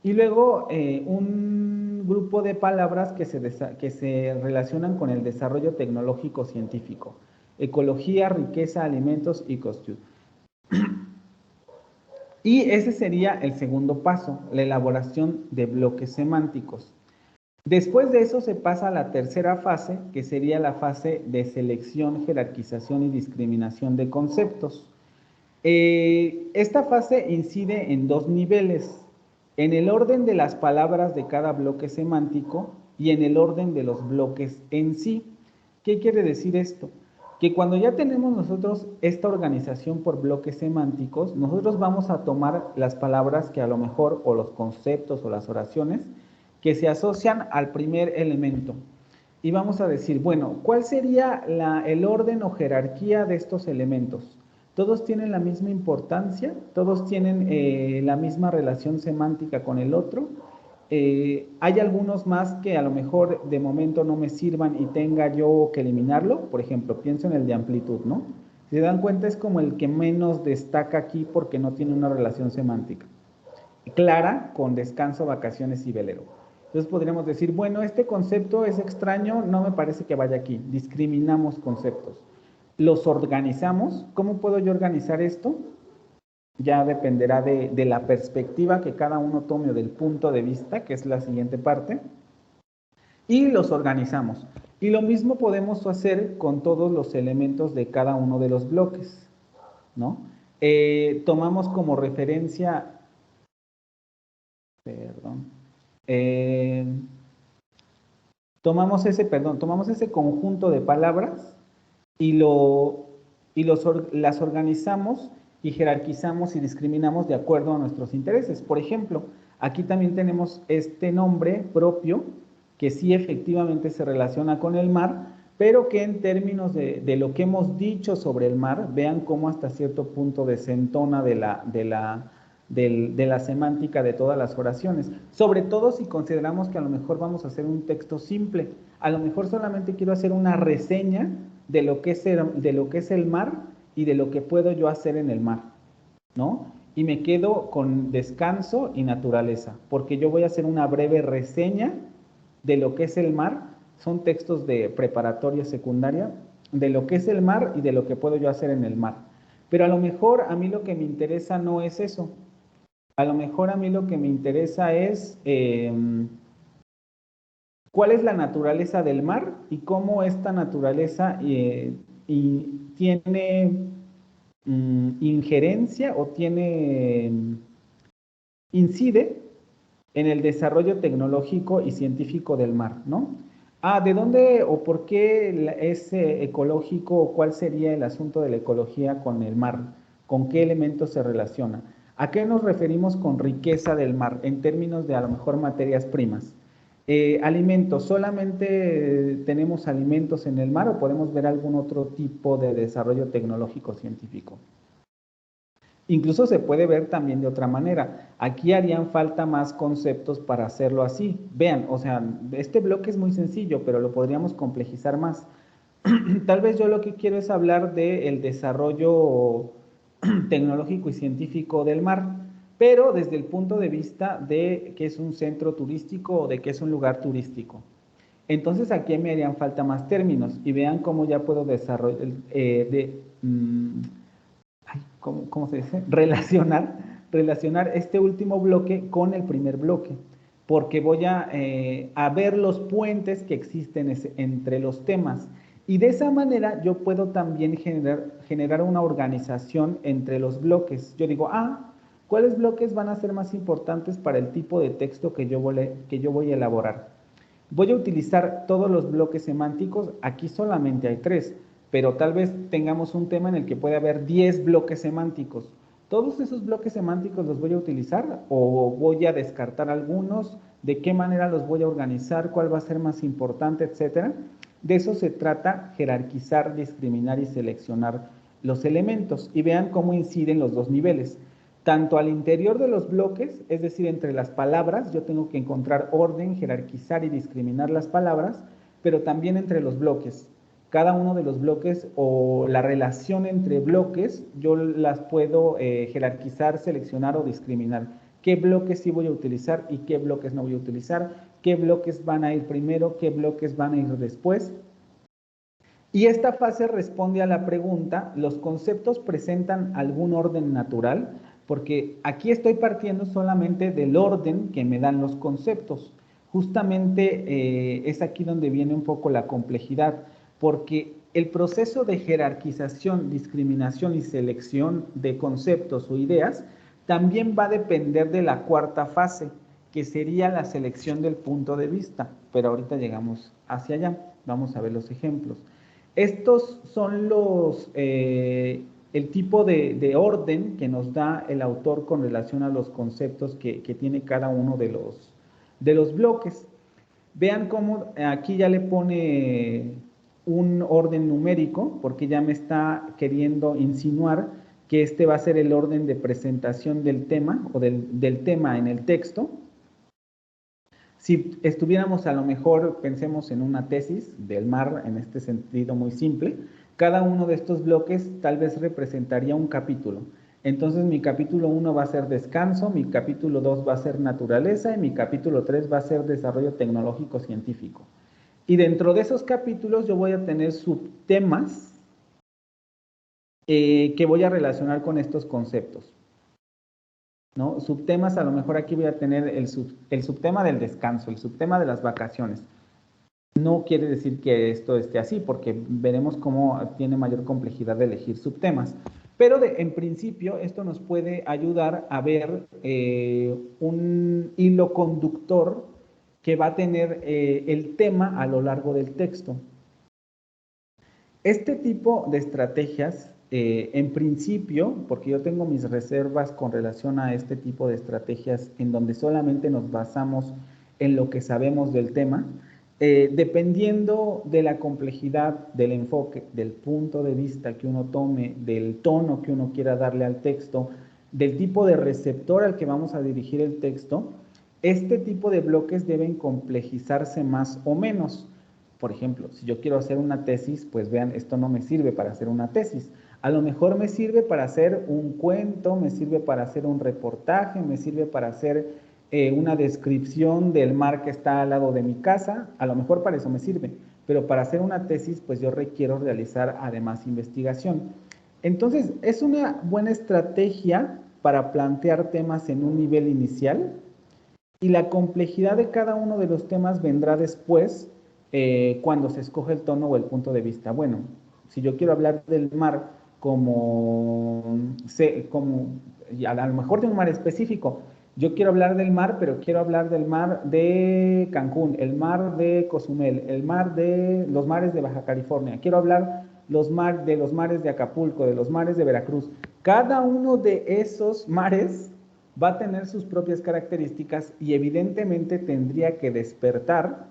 Y luego un grupo de palabras que se relacionan con el desarrollo tecnológico científico. Ecología, riqueza, alimentos y costura. Y ese sería el segundo paso, la elaboración de bloques semánticos. Después de eso se pasa a la tercera fase, que sería la fase de selección, jerarquización y discriminación de conceptos. Esta fase incide en dos niveles, en el orden de las palabras de cada bloque semántico y en el orden de los bloques en sí. ¿Qué quiere decir esto? Que cuando ya tenemos nosotros esta organización por bloques semánticos, nosotros vamos a tomar las palabras que a lo mejor, o los conceptos o las oraciones, que se asocian al primer elemento. y vamos a decir, bueno, ¿cuál sería el orden o jerarquía de estos elementos? ¿Todos tienen la misma importancia? ¿Todos tienen la misma relación semántica con el otro? ¿Hay algunos más que a lo mejor de momento no me sirvan y tenga yo que eliminarlo? Por ejemplo, pienso en el de amplitud, ¿no? Si se dan cuenta, es como el que menos destaca aquí porque no tiene una relación semántica clara con descanso, vacaciones y velero. Entonces podríamos decir, bueno, este concepto es extraño, no me parece que vaya aquí. Discriminamos conceptos. Los organizamos. ¿Cómo puedo yo organizar esto? Ya dependerá de la perspectiva que cada uno tome o del punto de vista, que es la siguiente parte. Y los organizamos. Y lo mismo podemos hacer con todos los elementos de cada uno de los bloques, ¿no? Tomamos como referencia... tomamos ese conjunto de palabras y las organizamos y jerarquizamos y discriminamos de acuerdo a nuestros intereses. Por ejemplo, aquí también tenemos este nombre propio que sí efectivamente se relaciona con el mar, pero que en términos de lo que hemos dicho sobre el mar, vean cómo hasta cierto punto desentona de la semántica de todas las oraciones, sobre todo si consideramos que a lo mejor vamos a hacer un texto simple, a lo mejor solamente quiero hacer una reseña de lo que es el mar y de lo que puedo yo hacer en el mar, ¿no? Y me quedo con descanso y naturaleza, porque yo voy a hacer una breve reseña de lo que es el mar, son textos de preparatoria secundaria, de lo que es el mar y de lo que puedo yo hacer en el mar. Pero a lo mejor a mí lo que me interesa no es eso. A lo mejor a mí lo que me interesa es cuál es la naturaleza del mar y cómo esta naturaleza tiene injerencia o incide en el desarrollo tecnológico y científico del mar, ¿no? ¿De dónde o por qué es ecológico o cuál sería el asunto de la ecología con el mar? ¿Con qué elementos se relaciona? ¿A qué nos referimos con riqueza del mar en términos de a lo mejor materias primas? Alimentos, ¿solamente tenemos alimentos en el mar o podemos ver algún otro tipo de desarrollo tecnológico científico? Incluso se puede ver también de otra manera. Aquí harían falta más conceptos para hacerlo así. Vean, o sea, este bloque es muy sencillo, pero lo podríamos complejizar más. Tal vez yo lo que quiero es hablar del desarrollo tecnológico y científico del mar, pero desde el punto de vista de que es un centro turístico o de que es un lugar turístico. Entonces aquí me harían falta más términos y vean cómo ya puedo desarrollar, ¿cómo se dice? Relacionar este último bloque con el primer bloque, porque voy a ver los puentes que existen entre los temas. Y de esa manera yo puedo también generar una organización entre los bloques. Yo digo, ¿cuáles bloques van a ser más importantes para el tipo de texto que yo voy a elaborar? Voy a utilizar todos los bloques semánticos, aquí solamente hay 3, pero tal vez tengamos un tema en el que puede haber 10 bloques semánticos. ¿Todos esos bloques semánticos los voy a utilizar o voy a descartar algunos? ¿De qué manera los voy a organizar? ¿Cuál va a ser más importante? Etcétera. De eso se trata, jerarquizar, discriminar y seleccionar los elementos. Y vean cómo inciden los dos niveles. Tanto al interior de los bloques, es decir, entre las palabras, yo tengo que encontrar orden, jerarquizar y discriminar las palabras, pero también entre los bloques. Cada uno de los bloques o la relación entre bloques, yo las puedo jerarquizar, seleccionar o discriminar. ¿Qué bloques sí voy a utilizar y qué bloques no voy a utilizar? ¿Qué bloques van a ir primero? ¿Qué bloques van a ir después? Y esta fase responde a la pregunta, ¿los conceptos presentan algún orden natural? Porque aquí estoy partiendo solamente del orden que me dan los conceptos. Justamente es aquí donde viene un poco la complejidad, porque el proceso de jerarquización, discriminación y selección de conceptos o ideas también va a depender de la cuarta fase, que sería la selección del punto de vista, pero ahorita llegamos hacia allá, vamos a ver los ejemplos. Estos son el tipo de orden que nos da el autor con relación a los conceptos que tiene cada uno de los bloques. Vean cómo aquí ya le pone un orden numérico, porque ya me está queriendo insinuar que este va a ser el orden de presentación del tema o del tema en el texto. Si estuviéramos a lo mejor, pensemos en una tesis del mar en este sentido muy simple, cada uno de estos bloques tal vez representaría un capítulo. Entonces mi capítulo 1 va a ser descanso, mi capítulo 2 va a ser naturaleza y mi capítulo 3 va a ser desarrollo tecnológico científico. Y dentro de esos capítulos yo voy a tener subtemas que voy a relacionar con estos conceptos, ¿no? Subtemas, a lo mejor aquí voy a tener el subtema del descanso, el subtema de las vacaciones. No quiere decir que esto esté así, porque veremos cómo tiene mayor complejidad de elegir subtemas. Pero en principio esto nos puede ayudar a ver un hilo conductor que va a tener el tema a lo largo del texto. Este tipo de estrategias, en principio, porque yo tengo mis reservas con relación a este tipo de estrategias en donde solamente nos basamos en lo que sabemos del tema, dependiendo de la complejidad del enfoque, del punto de vista que uno tome, del tono que uno quiera darle al texto, del tipo de receptor al que vamos a dirigir el texto, este tipo de bloques deben complejizarse más o menos. Por ejemplo, si yo quiero hacer una tesis, pues vean, esto no me sirve para hacer una tesis. A lo mejor me sirve para hacer un cuento, me sirve para hacer un reportaje, me sirve para hacer una descripción del mar que está al lado de mi casa. A lo mejor para eso me sirve. Pero para hacer una tesis, pues yo requiero realizar además investigación. Entonces, es una buena estrategia para plantear temas en un nivel inicial y la complejidad de cada uno de los temas vendrá después cuando se escoge el tono o el punto de vista. Bueno, si yo quiero hablar del mar como a lo mejor de un mar específico, yo quiero hablar del mar, pero quiero hablar del mar de Cancún, el mar de Cozumel, el mar de los mares de Baja California, quiero hablar de los mares de Acapulco, de los mares de Veracruz. Cada uno de esos mares va a tener sus propias características y evidentemente tendría que despertar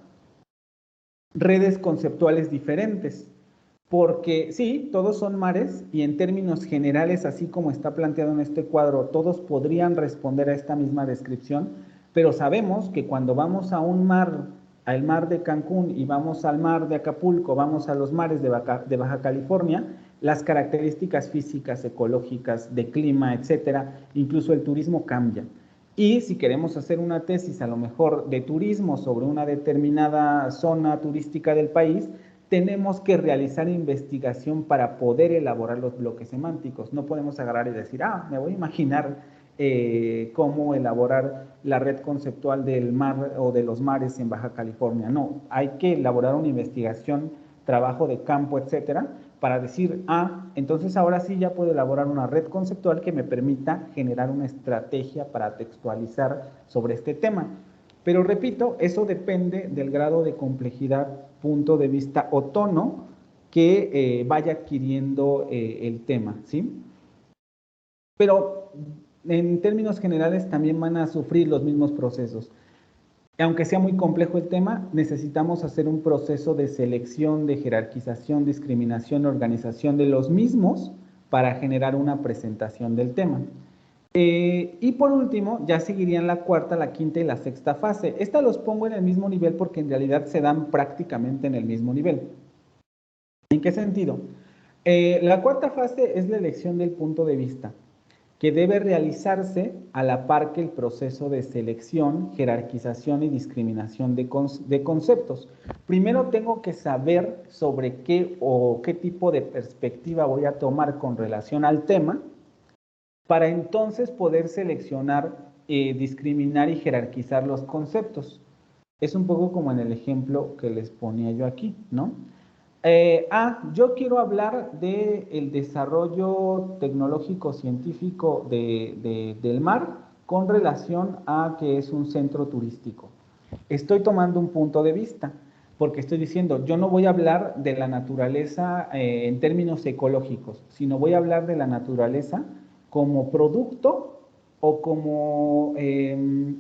redes conceptuales diferentes, porque sí, todos son mares y en términos generales, así como está planteado en este cuadro, todos podrían responder a esta misma descripción, pero sabemos que cuando vamos a un mar, al mar de Cancún y vamos al mar de Acapulco, vamos a los mares de Baja California, las características físicas, ecológicas, de clima, etcétera, incluso el turismo cambia. Y si queremos hacer una tesis a lo mejor de turismo sobre una determinada zona turística del país, tenemos que realizar investigación para poder elaborar los bloques semánticos. No podemos agarrar y decir, me voy a imaginar cómo elaborar la red conceptual del mar o de los mares en Baja California. No, hay que elaborar una investigación, trabajo de campo, etcétera, para decir, entonces ahora sí ya puedo elaborar una red conceptual que me permita generar una estrategia para textualizar sobre este tema. Pero repito, eso depende del grado de complejidad, punto de vista o tono que vaya adquiriendo el tema, ¿sí? Pero en términos generales también van a sufrir los mismos procesos. Aunque sea muy complejo el tema, necesitamos hacer un proceso de selección, de jerarquización, discriminación, organización de los mismos para generar una presentación del tema. Y por último, ya seguirían la cuarta, la quinta y la sexta fase. Esta los pongo en el mismo nivel porque en realidad se dan prácticamente en el mismo nivel. ¿En qué sentido? La cuarta fase es la elección del punto de vista, que debe realizarse a la par que el proceso de selección, jerarquización y discriminación de conceptos. Primero tengo que saber sobre qué tipo de perspectiva voy a tomar con relación al tema, para entonces poder seleccionar, discriminar y jerarquizar los conceptos. Es un poco como en el ejemplo que les ponía yo aquí, ¿no? Yo quiero hablar del desarrollo tecnológico científico del mar con relación a que es un centro turístico. Estoy tomando un punto de vista, porque estoy diciendo, yo no voy a hablar de la naturaleza en términos ecológicos, sino voy a hablar de la naturaleza como producto o como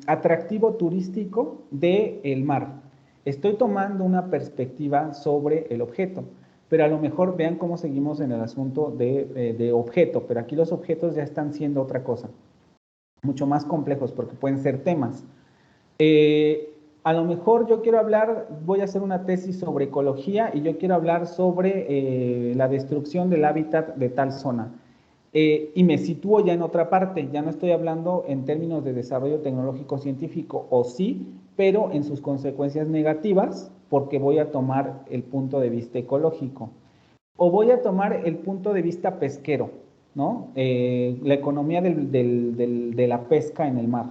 atractivo turístico del mar. Estoy tomando una perspectiva sobre el objeto, pero a lo mejor vean cómo seguimos en el asunto de objeto, pero aquí los objetos ya están siendo otra cosa, mucho más complejos porque pueden ser temas. A lo mejor yo quiero hablar, voy a hacer una tesis sobre ecología y yo quiero hablar sobre la destrucción del hábitat de tal zona. Y me sitúo ya en otra parte, ya no estoy hablando en términos de desarrollo tecnológico científico, o sí, pero en sus consecuencias negativas, porque voy a tomar el punto de vista ecológico. O voy a tomar el punto de vista pesquero, ¿no? La economía de la pesca en el mar.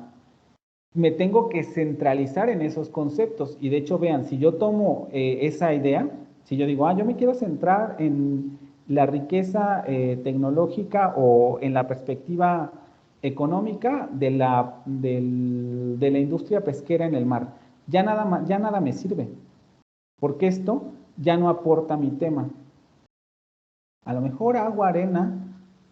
Me tengo que centralizar en esos conceptos, y de hecho, vean, si yo tomo esa idea, si yo digo, yo me quiero centrar en la riqueza tecnológica o en la perspectiva económica de la industria pesquera en el mar, ya nada me sirve, porque esto ya no aporta mi tema. A lo mejor agua, arena,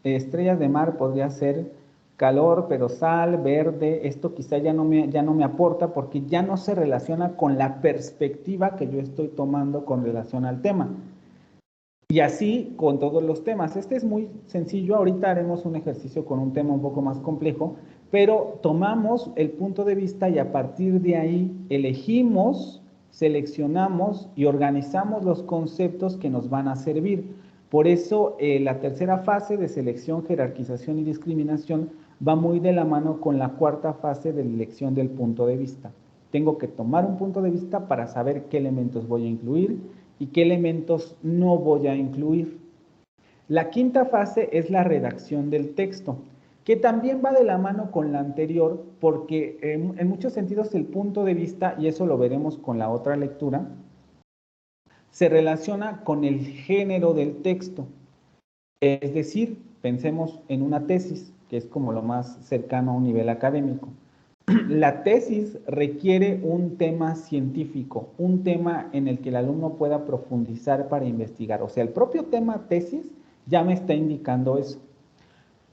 estrellas de mar podría ser calor, pero sal, verde, esto quizá ya no me aporta porque ya no se relaciona con la perspectiva que yo estoy tomando con relación al tema. Y así con todos los temas. Este es muy sencillo, ahorita haremos un ejercicio con un tema un poco más complejo, pero tomamos el punto de vista y a partir de ahí elegimos, seleccionamos y organizamos los conceptos que nos van a servir. Por eso la tercera fase de selección, jerarquización y discriminación va muy de la mano con la cuarta fase de la elección del punto de vista. Tengo que tomar un punto de vista para saber qué elementos voy a incluir y qué elementos no voy a incluir. La quinta fase es la redacción del texto, que también va de la mano con la anterior, porque en muchos sentidos el punto de vista, y eso lo veremos con la otra lectura, se relaciona con el género del texto. Es decir, pensemos en una tesis, que es como lo más cercano a un nivel académico. La tesis requiere un tema científico, un tema en el que el alumno pueda profundizar para investigar. O sea, el propio tema tesis ya me está indicando eso.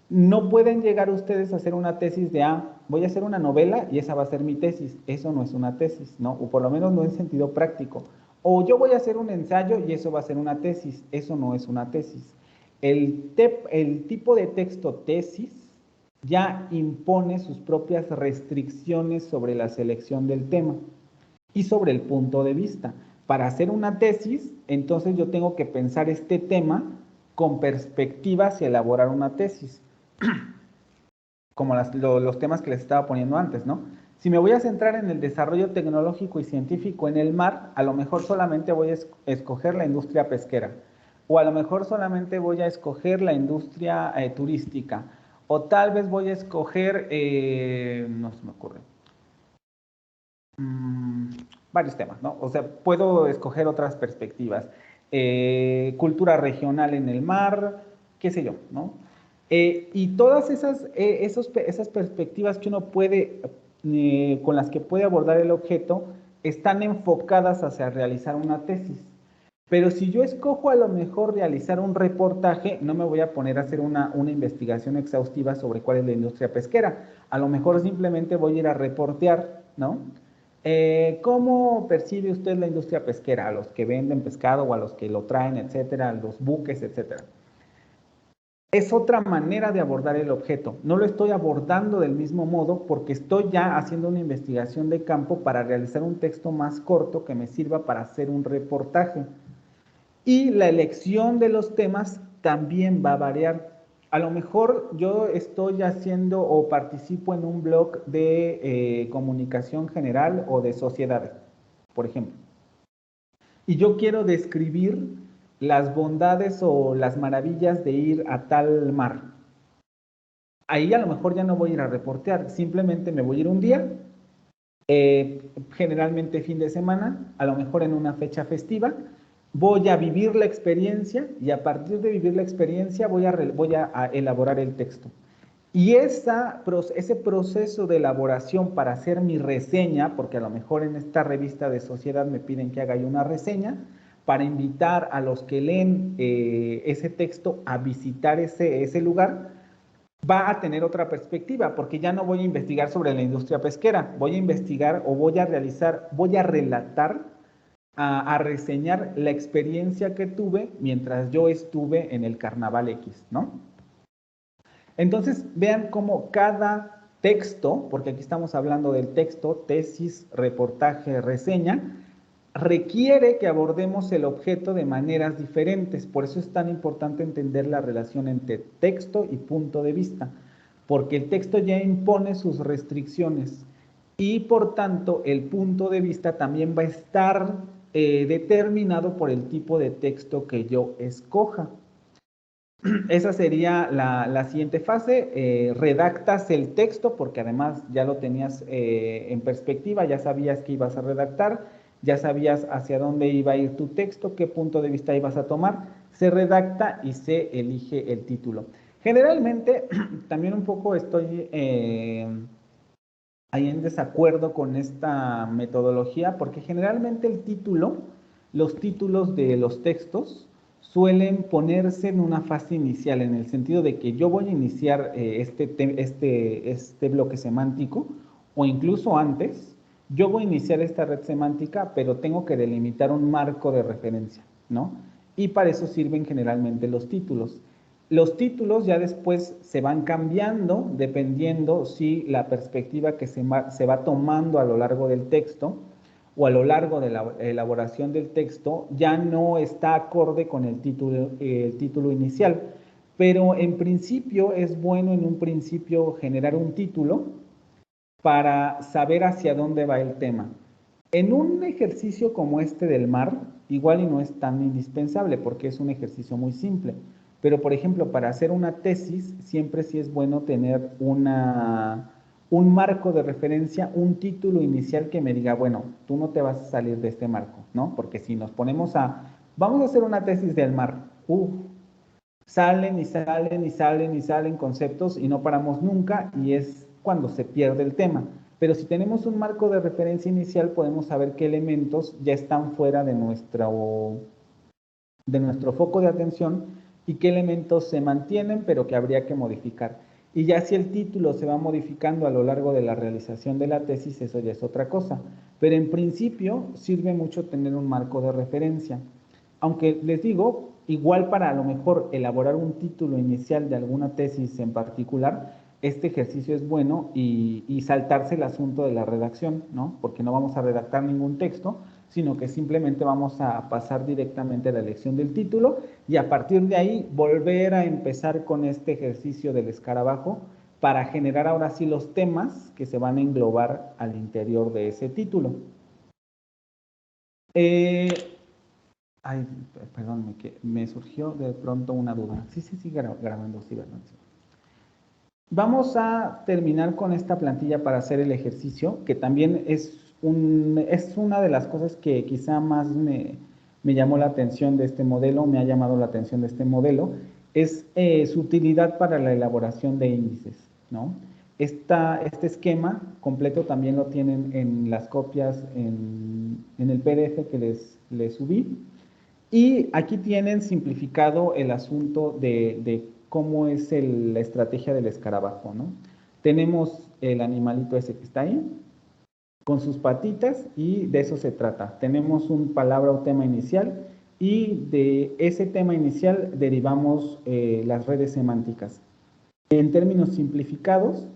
No pueden llegar ustedes a hacer una tesis de, voy a hacer una novela y esa va a ser mi tesis. Eso no es una tesis, ¿no? O por lo menos no en sentido práctico. O yo voy a hacer un ensayo y eso va a ser una tesis. Eso no es una tesis. El tipo de texto tesis ya impone sus propias restricciones sobre la selección del tema y sobre el punto de vista. Para hacer una tesis, entonces yo tengo que pensar este tema con perspectiva hacia elaborar una tesis, como los temas que les estaba poniendo antes, ¿no? Si me voy a centrar en el desarrollo tecnológico y científico en el mar, a lo mejor solamente voy a escoger la industria pesquera, o a lo mejor solamente voy a escoger la industria turística, o tal vez voy a escoger, no se me ocurre, varios temas, ¿no? O sea, puedo escoger otras perspectivas. Cultura regional en el mar, qué sé yo, ¿no? Y todas esas perspectivas que uno puede, con las que puede abordar el objeto, están enfocadas hacia realizar una tesis. Pero si yo escojo a lo mejor realizar un reportaje, no me voy a poner a hacer una investigación exhaustiva sobre cuál es la industria pesquera. A lo mejor simplemente voy a ir a reportear, ¿no? ¿Cómo percibe usted la industria pesquera? A los que venden pescado o a los que lo traen, etcétera, a los buques, etcétera. Es otra manera de abordar el objeto. No lo estoy abordando del mismo modo porque estoy ya haciendo una investigación de campo para realizar un texto más corto que me sirva para hacer un reportaje. Y la elección de los temas también va a variar. A lo mejor yo estoy haciendo o participo en un blog de comunicación general o de sociedades, por ejemplo. Y yo quiero describir las bondades o las maravillas de ir a tal mar. Ahí a lo mejor ya no voy a ir a reportear, simplemente me voy a ir un día, generalmente fin de semana, a lo mejor en una fecha festiva, voy a vivir la experiencia y a partir de vivir la experiencia voy a elaborar el texto. Y ese proceso de elaboración para hacer mi reseña, porque a lo mejor en esta revista de sociedad me piden que haga yo una reseña, para invitar a los que leen ese texto a visitar ese lugar, va a tener otra perspectiva, porque ya no voy a investigar sobre la industria pesquera, voy a investigar o voy a relatar a reseñar la experiencia que tuve mientras yo estuve en el Carnaval X, ¿no? Entonces, vean cómo cada texto, porque aquí estamos hablando del texto, tesis, reportaje, reseña, requiere que abordemos el objeto de maneras diferentes. Por eso es tan importante entender la relación entre texto y punto de vista, porque el texto ya impone sus restricciones y por tanto el punto de vista también va a estar determinado por el tipo de texto que yo escoja. Esa sería la siguiente fase. Redactas el texto porque además ya lo tenías en perspectiva, ya sabías que ibas a redactar, ya sabías hacia dónde iba a ir tu texto, qué punto de vista ibas a tomar. Se redacta y se elige el título. Generalmente, también un poco estoy ahí en desacuerdo con esta metodología porque generalmente el título, los títulos de los textos suelen ponerse en una fase inicial, en el sentido de que yo voy a iniciar este bloque semántico, o incluso antes, yo voy a iniciar esta red semántica, pero tengo que delimitar un marco de referencia, ¿no? Y para eso sirven generalmente los títulos. Los títulos ya después se van cambiando dependiendo si la perspectiva que se va tomando a lo largo del texto o a lo largo de la elaboración del texto ya no está acorde con el título inicial. Pero en principio es bueno en un principio generar un título para saber hacia dónde va el tema. En un ejercicio como este del mar, igual y no es tan indispensable porque es un ejercicio muy simple. Pero, por ejemplo, para hacer una tesis, siempre sí es bueno tener un marco de referencia, un título inicial que me diga, bueno, tú no te vas a salir de este marco, ¿no? Porque si nos ponemos vamos a hacer una tesis del mar, salen y salen y salen y salen conceptos y no paramos nunca y es cuando se pierde el tema. Pero si tenemos un marco de referencia inicial, podemos saber qué elementos ya están fuera de nuestro foco de atención y qué elementos se mantienen, pero que habría que modificar. Y ya si el título se va modificando a lo largo de la realización de la tesis, eso ya es otra cosa. Pero en principio sirve mucho tener un marco de referencia. Aunque les digo, igual para a lo mejor elaborar un título inicial de alguna tesis en particular, este ejercicio es bueno y saltarse el asunto de la redacción, ¿no? Porque no vamos a redactar ningún texto, sino que simplemente vamos a pasar directamente a la elección del título y a partir de ahí volver a empezar con este ejercicio del escarabajo para generar ahora sí los temas que se van a englobar al interior de ese título. Ay, perdón, me surgió de pronto una duda. Sí, grabando, sí, ¿verdad? Sí. Vamos a terminar con esta plantilla para hacer el ejercicio, que también es una de las cosas que quizá más me llamó la atención de este modelo, me ha llamado la atención de este modelo, es su utilidad para la elaboración de índices, ¿no? Este esquema completo también lo tienen en las copias en el PDF que les subí. Y aquí tienen simplificado el asunto de cómo es la estrategia del escarabajo, ¿no? Tenemos el animalito ese que está ahí, con sus patitas, y de eso se trata. Tenemos un palabra o tema inicial, y de ese tema inicial derivamos las redes semánticas. En términos simplificados,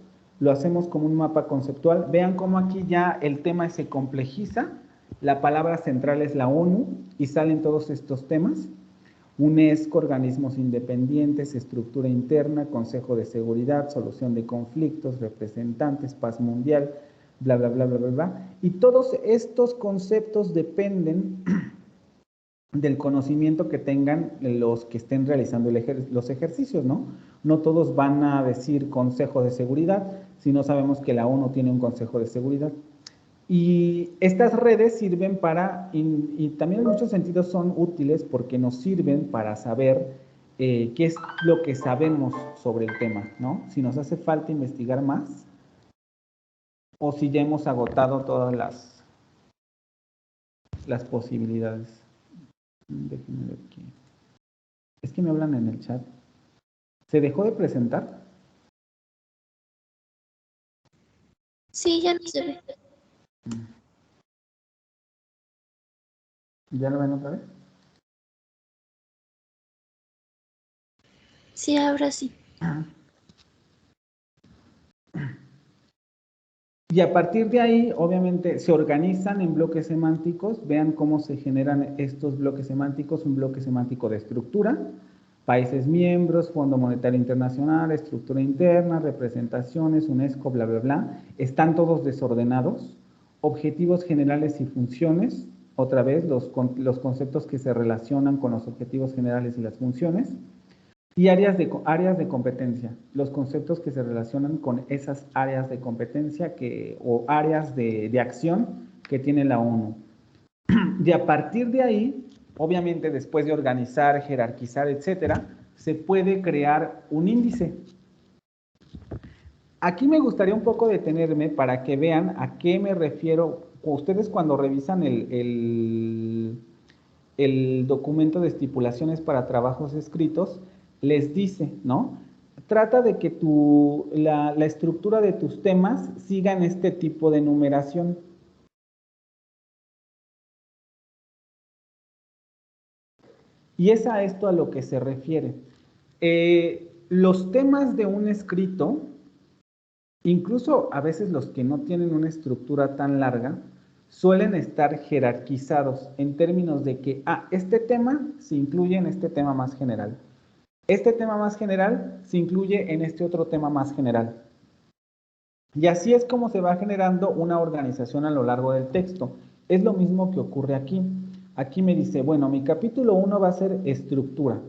lo hacemos como un mapa conceptual. Vean cómo aquí ya el tema se complejiza. La palabra central es la ONU y salen todos estos temas. UNESCO, organismos independientes, estructura interna, Consejo de Seguridad, solución de conflictos, representantes, paz mundial, bla, bla, bla, bla, bla, bla. Y todos estos conceptos dependen del conocimiento que tengan los que estén realizando los ejercicios, ¿no? No todos van a decir Consejo de Seguridad, si no sabemos que la ONU tiene un Consejo de Seguridad. Y estas redes sirven y también en muchos sentidos son útiles porque nos sirven para saber qué es lo que sabemos sobre el tema, ¿no? Si nos hace falta investigar más o si ya hemos agotado todas las posibilidades. Déjenme ver aquí. Es que me hablan en el chat. ¿Se dejó de presentar? Sí, ya no se ve. ¿Ya lo ven otra vez? Sí, ahora sí. Y a partir de ahí, obviamente, se organizan en bloques semánticos. Vean cómo se generan estos bloques semánticos. Un bloque semántico de estructura, países miembros, Fondo Monetario Internacional, estructura interna, representaciones, UNESCO, bla, bla, bla. Están todos desordenados. Objetivos generales y funciones. Otra vez, los conceptos que se relacionan con los objetivos generales y las funciones. Y áreas de competencia, los conceptos que se relacionan con esas áreas de competencia o áreas de acción que tiene la ONU. Y a partir de ahí, obviamente después de organizar, jerarquizar, etcétera, se puede crear un índice. Aquí me gustaría un poco detenerme para que vean a qué me refiero. Ustedes cuando revisan el documento de estipulaciones para trabajos escritos, les dice, ¿no? Trata de que la estructura de tus temas sigan este tipo de numeración. Y es a esto a lo que se refiere. Los temas de un escrito, incluso a veces los que no tienen una estructura tan larga, suelen estar jerarquizados en términos de que, este tema se incluye en este tema más general. Este tema más general se incluye en este otro tema más general. Y así es como se va generando una organización a lo largo del texto. Es lo mismo que ocurre aquí. Aquí me dice, bueno, mi capítulo 1 va a ser estructura.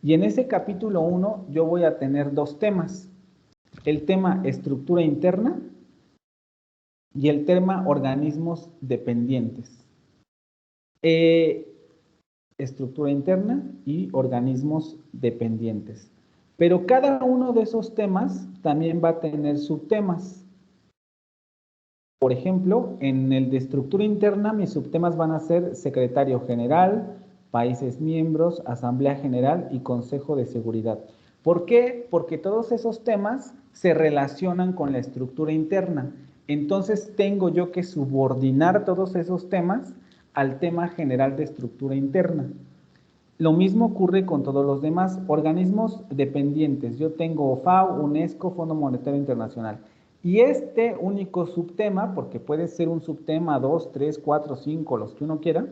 Y en ese capítulo 1 yo voy a tener dos temas. El tema estructura interna y el tema organismos dependientes. Estructura interna y organismos dependientes. Pero cada uno de esos temas también va a tener subtemas. Por ejemplo, en el de estructura interna, mis subtemas van a ser secretario general, países miembros, asamblea general y consejo de seguridad. ¿Por qué? Porque todos esos temas se relacionan con la estructura interna. Entonces tengo yo que subordinar todos esos temas al tema general de estructura interna. Lo mismo ocurre con todos los demás organismos dependientes. Yo tengo FAO, UNESCO, Fondo Monetario Internacional. Y este único subtema, porque puede ser un subtema 2, 3, 4, 5, los que uno quiera,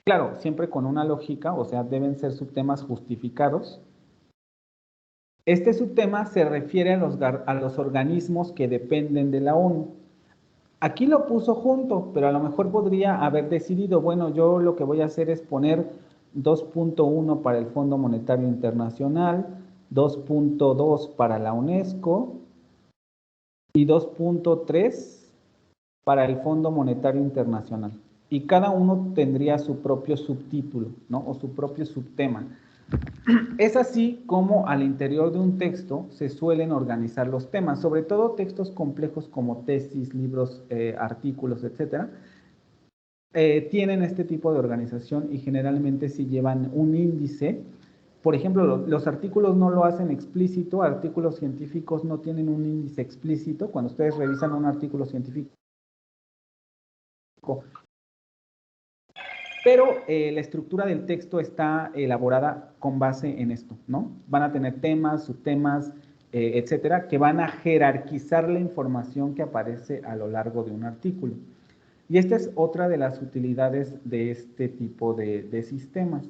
claro, siempre con una lógica, o sea, deben ser subtemas justificados. Este subtema se refiere a los organismos que dependen de la ONU. Aquí lo puso junto, pero a lo mejor podría haber decidido, bueno, yo lo que voy a hacer es poner 2.1 para el Fondo Monetario Internacional, 2.2 para la UNESCO y 2.3 para el Fondo Monetario Internacional. Y cada uno tendría su propio subtítulo, ¿no? O su propio subtema. Es así como al interior de un texto se suelen organizar los temas, sobre todo textos complejos como tesis, libros, artículos, etcétera. Tienen este tipo de organización y generalmente sí llevan un índice. Por ejemplo, los artículos no lo hacen explícito, artículos científicos no tienen un índice explícito. Cuando ustedes revisan un artículo científico, pero la estructura del texto está elaborada con base en esto, ¿no? Van a tener temas, subtemas, etcétera, que van a jerarquizar la información que aparece a lo largo de un artículo. Y esta es otra de las utilidades de este tipo de sistemas,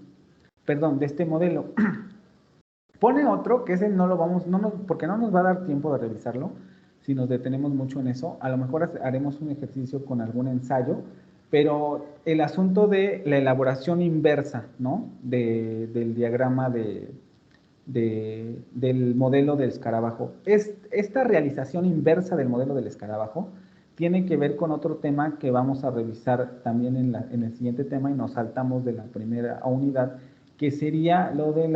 perdón, de este modelo. Pone otro, que ese no lo vamos, porque no nos va a dar tiempo de revisarlo, si nos detenemos mucho en eso. A lo mejor haremos un ejercicio con algún ensayo, pero el asunto de la elaboración inversa, ¿no? Del diagrama del modelo del escarabajo. Esta realización inversa del modelo del escarabajo tiene que ver con otro tema que vamos a revisar también en el siguiente tema y nos saltamos de la primera unidad, que sería lo de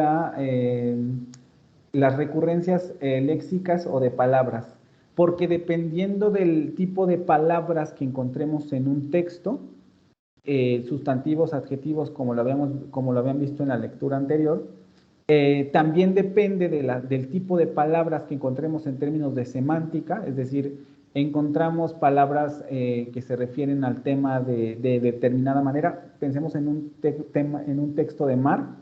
las recurrencias léxicas o de palabras. Porque dependiendo del tipo de palabras que encontremos en un texto, sustantivos, adjetivos, como lo habían visto en la lectura anterior, también depende del tipo de palabras que encontremos en términos de semántica, es decir, encontramos palabras que se refieren al tema de determinada manera. Pensemos en un texto de mar.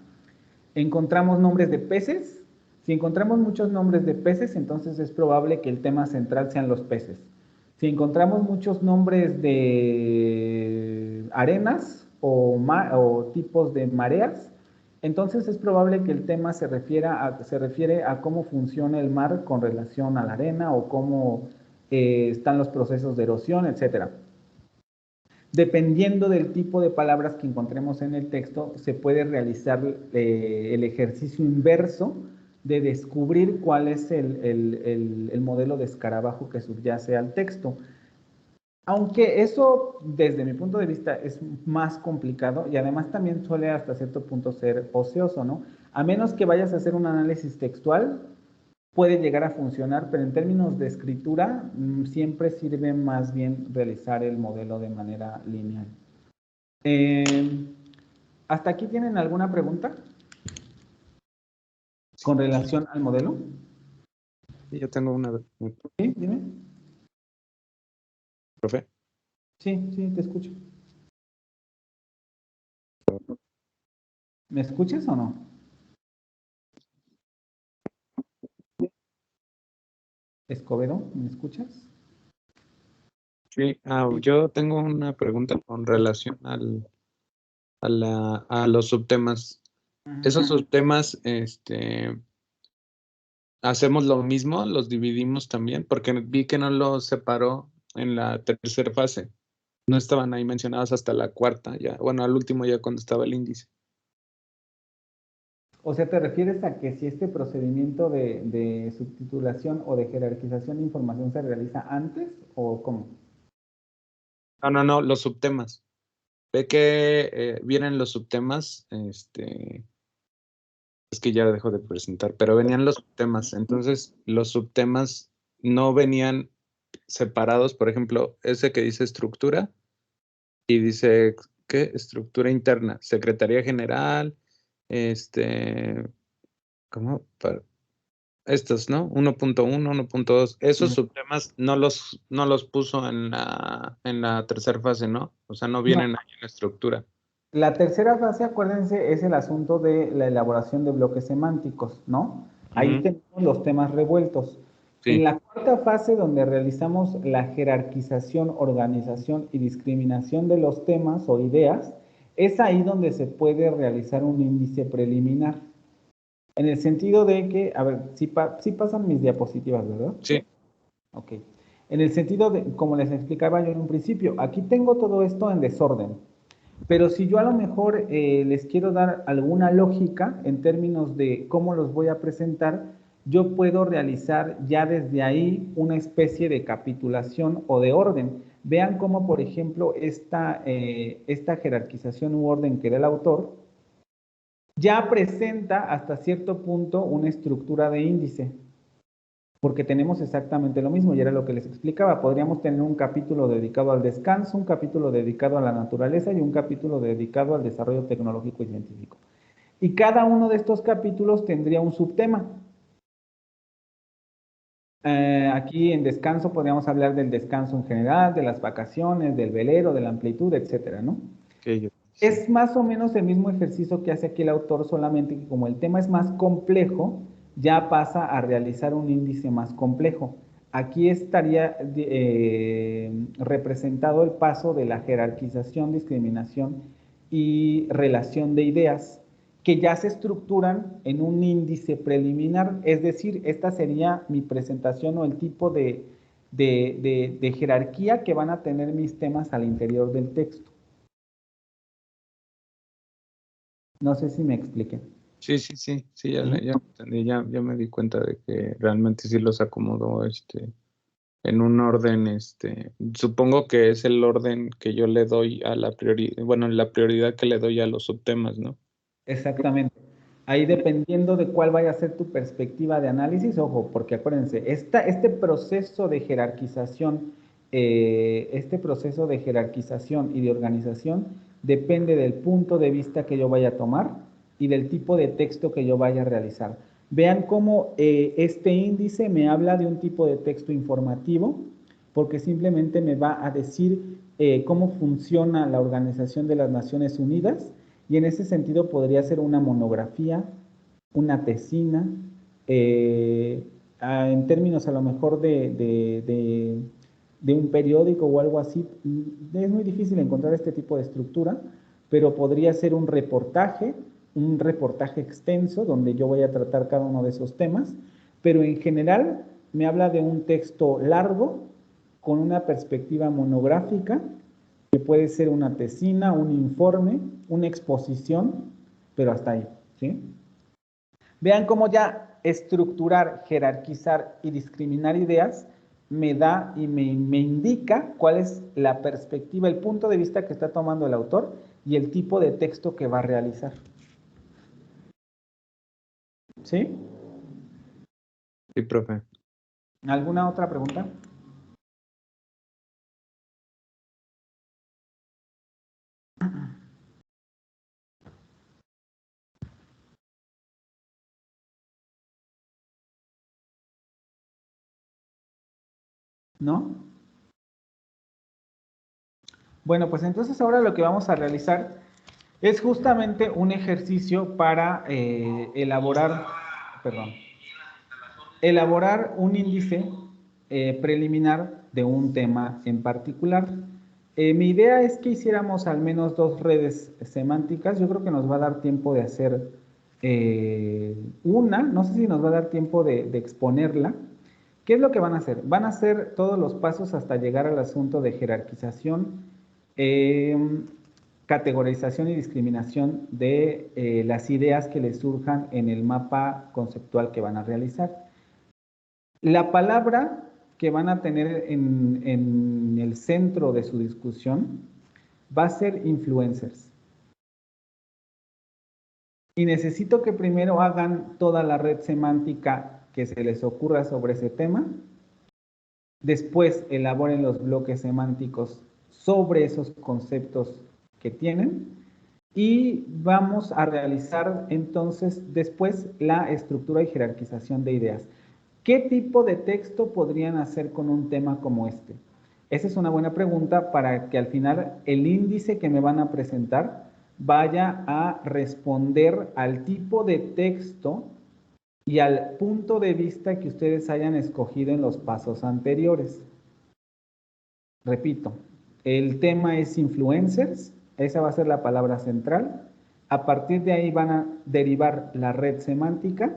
Encontramos nombres de peces. Si encontramos muchos nombres de peces, entonces es probable que el tema central sean los peces. Si encontramos muchos nombres de arenas o tipos de mareas, entonces es probable que el tema se refiere a cómo funciona el mar con relación a la arena o cómo están los procesos de erosión, etc. Dependiendo del tipo de palabras que encontremos en el texto, se puede realizar el ejercicio inverso de descubrir cuál es el modelo de escarabajo que subyace al texto. Aunque eso, desde mi punto de vista, es más complicado y además también suele hasta cierto punto ser ocioso, ¿no? A menos que vayas a hacer un análisis textual, puede llegar a funcionar, pero en términos de escritura, siempre sirve más bien realizar el modelo de manera lineal. ¿Hasta aquí tienen alguna pregunta con relación al modelo? Sí, yo tengo una. Sí, dime. ¿Profe? Sí, te escucho. ¿Me escuchas o no? Escobedo, ¿me escuchas? Sí, yo tengo una pregunta con relación a los subtemas. Esos subtemas, ¿hacemos lo mismo? ¿Los dividimos también? Porque vi que no los separó en la tercera fase. No estaban ahí mencionados hasta la cuarta, ya. Bueno, al último ya cuando estaba el índice. O sea, ¿te refieres a que si este procedimiento de subtitulación o de jerarquización de información se realiza antes o cómo? No, los subtemas. Ve que vienen los subtemas, es que ya dejo de presentar, pero venían los subtemas. Entonces, los subtemas no venían separados, por ejemplo, ese que dice estructura y dice, ¿qué? Estructura interna, Secretaría General, ¿cómo? Estos, ¿no? 1.1, 1.2, esos subtemas no los puso en la tercera fase, ¿no? O sea, no vienen ahí en la estructura. La tercera fase, acuérdense, es el asunto de la elaboración de bloques semánticos, ¿no? Ahí tenemos los temas revueltos. Sí. En la cuarta fase, donde realizamos la jerarquización, organización y discriminación de los temas o ideas, es ahí donde se puede realizar un índice preliminar. En el sentido de que, a ver, sí pasan mis diapositivas, ¿verdad? Sí. Ok. En el sentido de, como les explicaba yo en un principio, aquí tengo todo esto en desorden. Pero si yo a lo mejor les quiero dar alguna lógica en términos de cómo los voy a presentar, yo puedo realizar ya desde ahí una especie de capitulación o de orden. Vean cómo, por ejemplo, esta jerarquización u orden que da el autor ya presenta hasta cierto punto una estructura de índice. Porque tenemos exactamente lo mismo, y era lo que les explicaba. Podríamos tener un capítulo dedicado al descanso, un capítulo dedicado a la naturaleza y un capítulo dedicado al desarrollo tecnológico y científico. Y cada uno de estos capítulos tendría un subtema. Aquí en descanso podríamos hablar del descanso en general, de las vacaciones, del velero, de la amplitud, etcétera, ¿no? Sí. Es más o menos el mismo ejercicio que hace aquí el autor, solamente que como el tema es más complejo, ya pasa a realizar un índice más complejo. Aquí estaría representado el paso de la jerarquización, discriminación y relación de ideas, que ya se estructuran en un índice preliminar, es decir, esta sería mi presentación o el tipo de jerarquía que van a tener mis temas al interior del texto. No sé si me expliqué. Sí, ya entendí, ya me di cuenta de que realmente sí los acomodó en un orden, supongo que es el orden que yo le doy a la prioridad que le doy a los subtemas, ¿no? Exactamente. Ahí dependiendo de cuál vaya a ser tu perspectiva de análisis, ojo, porque acuérdense, este proceso de jerarquización y de organización depende del punto de vista que yo vaya a tomar y del tipo de texto que yo vaya a realizar. Vean cómo este índice me habla de un tipo de texto informativo porque simplemente me va a decir cómo funciona la Organización de las Naciones Unidas, y en ese sentido podría ser una monografía, una tesina, en términos a lo mejor de un periódico o algo así. Es muy difícil encontrar este tipo de estructura, pero podría ser un reportaje extenso donde yo voy a tratar cada uno de esos temas, pero en general me habla de un texto largo con una perspectiva monográfica, que puede ser una tesina, un informe, una exposición, pero hasta ahí, ¿sí? Vean cómo ya estructurar, jerarquizar y discriminar ideas me da y me indica cuál es la perspectiva, el punto de vista que está tomando el autor y el tipo de texto que va a realizar. ¿Sí? Sí, profe. ¿Alguna otra pregunta? ¿No? Bueno, pues entonces ahora lo que vamos a realizar es justamente un ejercicio para elaborar un índice preliminar de un tema en particular. Mi idea es que hiciéramos al menos 2 redes semánticas. Yo creo que nos va a dar tiempo de hacer una, no sé si nos va a dar tiempo de exponerla. ¿Qué es lo que van a hacer? Van a hacer todos los pasos hasta llegar al asunto de jerarquización, categorización y discriminación de las ideas que les surjan en el mapa conceptual que van a realizar. La palabra que van a tener en el centro de su discusión va a ser influencers. Y necesito que primero hagan toda la red semántica que se les ocurra sobre ese tema. Después elaboren los bloques semánticos sobre esos conceptos que tienen. Y vamos a realizar entonces después la estructura y jerarquización de ideas. ¿Qué tipo de texto podrían hacer con un tema como este? Esa es una buena pregunta para que al final el índice que me van a presentar vaya a responder al tipo de texto y al punto de vista que ustedes hayan escogido en los pasos anteriores. Repito, el tema es influencers, esa va a ser la palabra central. A partir de ahí van a derivar la red semántica,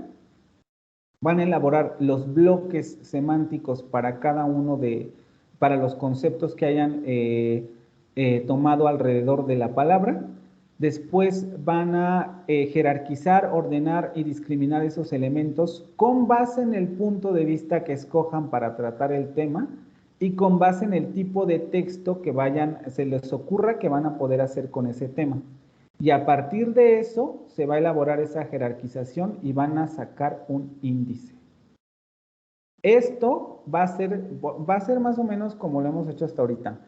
van a elaborar los bloques semánticos para cada uno para los conceptos que hayan tomado alrededor de la palabra. Después van a jerarquizar, ordenar y discriminar esos elementos con base en el punto de vista que escojan para tratar el tema y con base en el tipo de texto que se les ocurra que van a poder hacer con ese tema. Y a partir de eso se va a elaborar esa jerarquización y van a sacar un índice. Esto va a ser más o menos como lo hemos hecho hasta ahorita.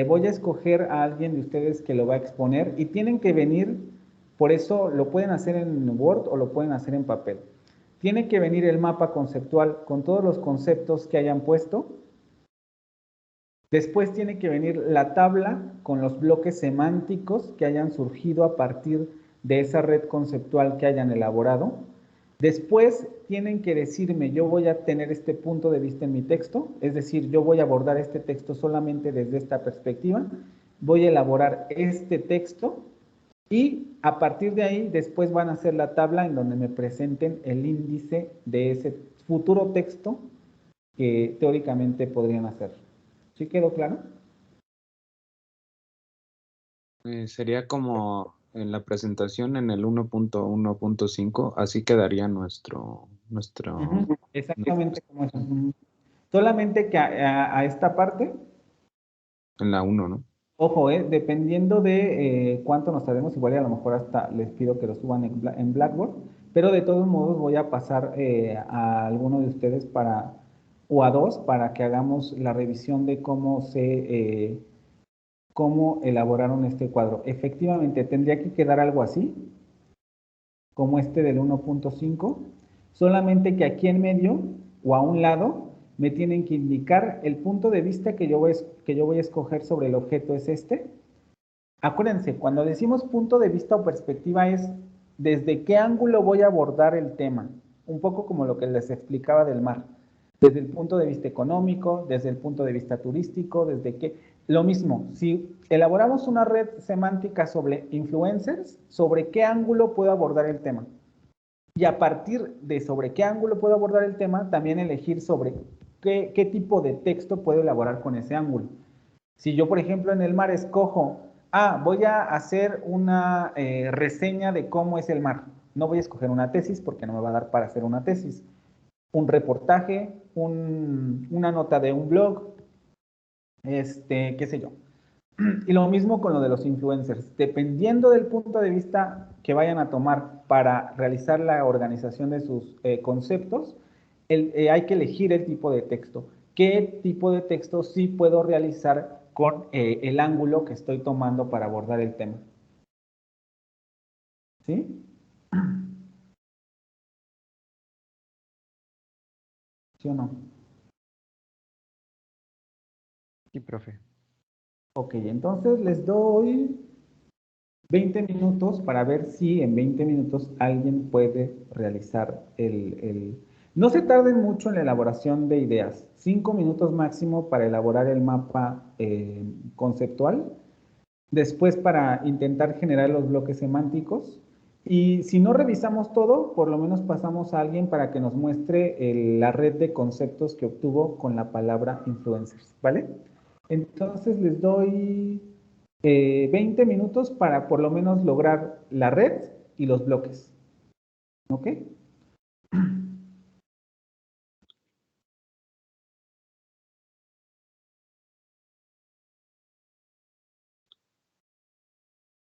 Voy a escoger a alguien de ustedes que lo va a exponer y tienen que venir, por eso lo pueden hacer en Word o lo pueden hacer en papel. Tiene que venir el mapa conceptual con todos los conceptos que hayan puesto. Después tiene que venir la tabla con los bloques semánticos que hayan surgido a partir de esa red conceptual que hayan elaborado. Después tienen que decirme, yo voy a tener este punto de vista en mi texto, es decir, yo voy a abordar este texto solamente desde esta perspectiva, voy a elaborar este texto y a partir de ahí después van a hacer la tabla en donde me presenten el índice de ese futuro texto que teóricamente podrían hacer. ¿Sí quedó claro? Sería como en la presentación en el 1.1.5, así quedaría nuestro... Exactamente como eso. Solamente que a esta parte... En la 1, ¿no? Ojo, dependiendo de cuánto nos tardemos, igual y a lo mejor hasta les pido que lo suban en Blackboard, pero de todos modos voy a pasar a alguno de ustedes o a 2 para que hagamos la revisión de cómo elaboraron este cuadro. Efectivamente, tendría que quedar algo así, como este del 1.5, solamente que aquí en medio o a un lado me tienen que indicar el punto de vista que yo voy a escoger sobre el objeto es este. Acuérdense, cuando decimos punto de vista o perspectiva es desde qué ángulo voy a abordar el tema. Un poco como lo que les explicaba del mar. Desde el punto de vista económico, desde el punto de vista turístico, desde qué... Lo mismo, si elaboramos una red semántica sobre influencers, ¿sobre qué ángulo puedo abordar el tema? Y a partir de sobre qué ángulo puedo abordar el tema, también elegir sobre qué tipo de texto puedo elaborar con ese ángulo. Si yo, por ejemplo, en el mar escojo, voy a hacer una reseña de cómo es el mar. No voy a escoger una tesis porque no me va a dar para hacer una tesis. Un reportaje, una nota de un blog, qué sé yo. Y lo mismo con lo de los influencers. Dependiendo del punto de vista que vayan a tomar para realizar la organización de sus conceptos, hay que elegir el tipo de texto. ¿Qué tipo de texto sí puedo realizar con el ángulo que estoy tomando para abordar el tema? ¿Sí? ¿Sí o no? Sí, profe. Ok, entonces les doy 20 minutos para ver si en 20 minutos alguien puede realizar No se tarden mucho en la elaboración de ideas. 5 minutos máximo para elaborar el mapa conceptual. Después para intentar generar los bloques semánticos. Y si no revisamos todo, por lo menos pasamos a alguien para que nos muestre la red de conceptos que obtuvo con la palabra influencers, ¿vale? Entonces les doy 20 minutos para por lo menos lograr la red y los bloques. ¿Ok?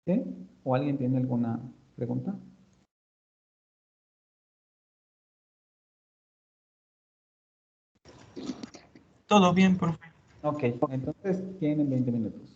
¿Sí? ¿O alguien tiene alguna pregunta? Todo bien, profe. Ok, entonces tienen 20 minutos.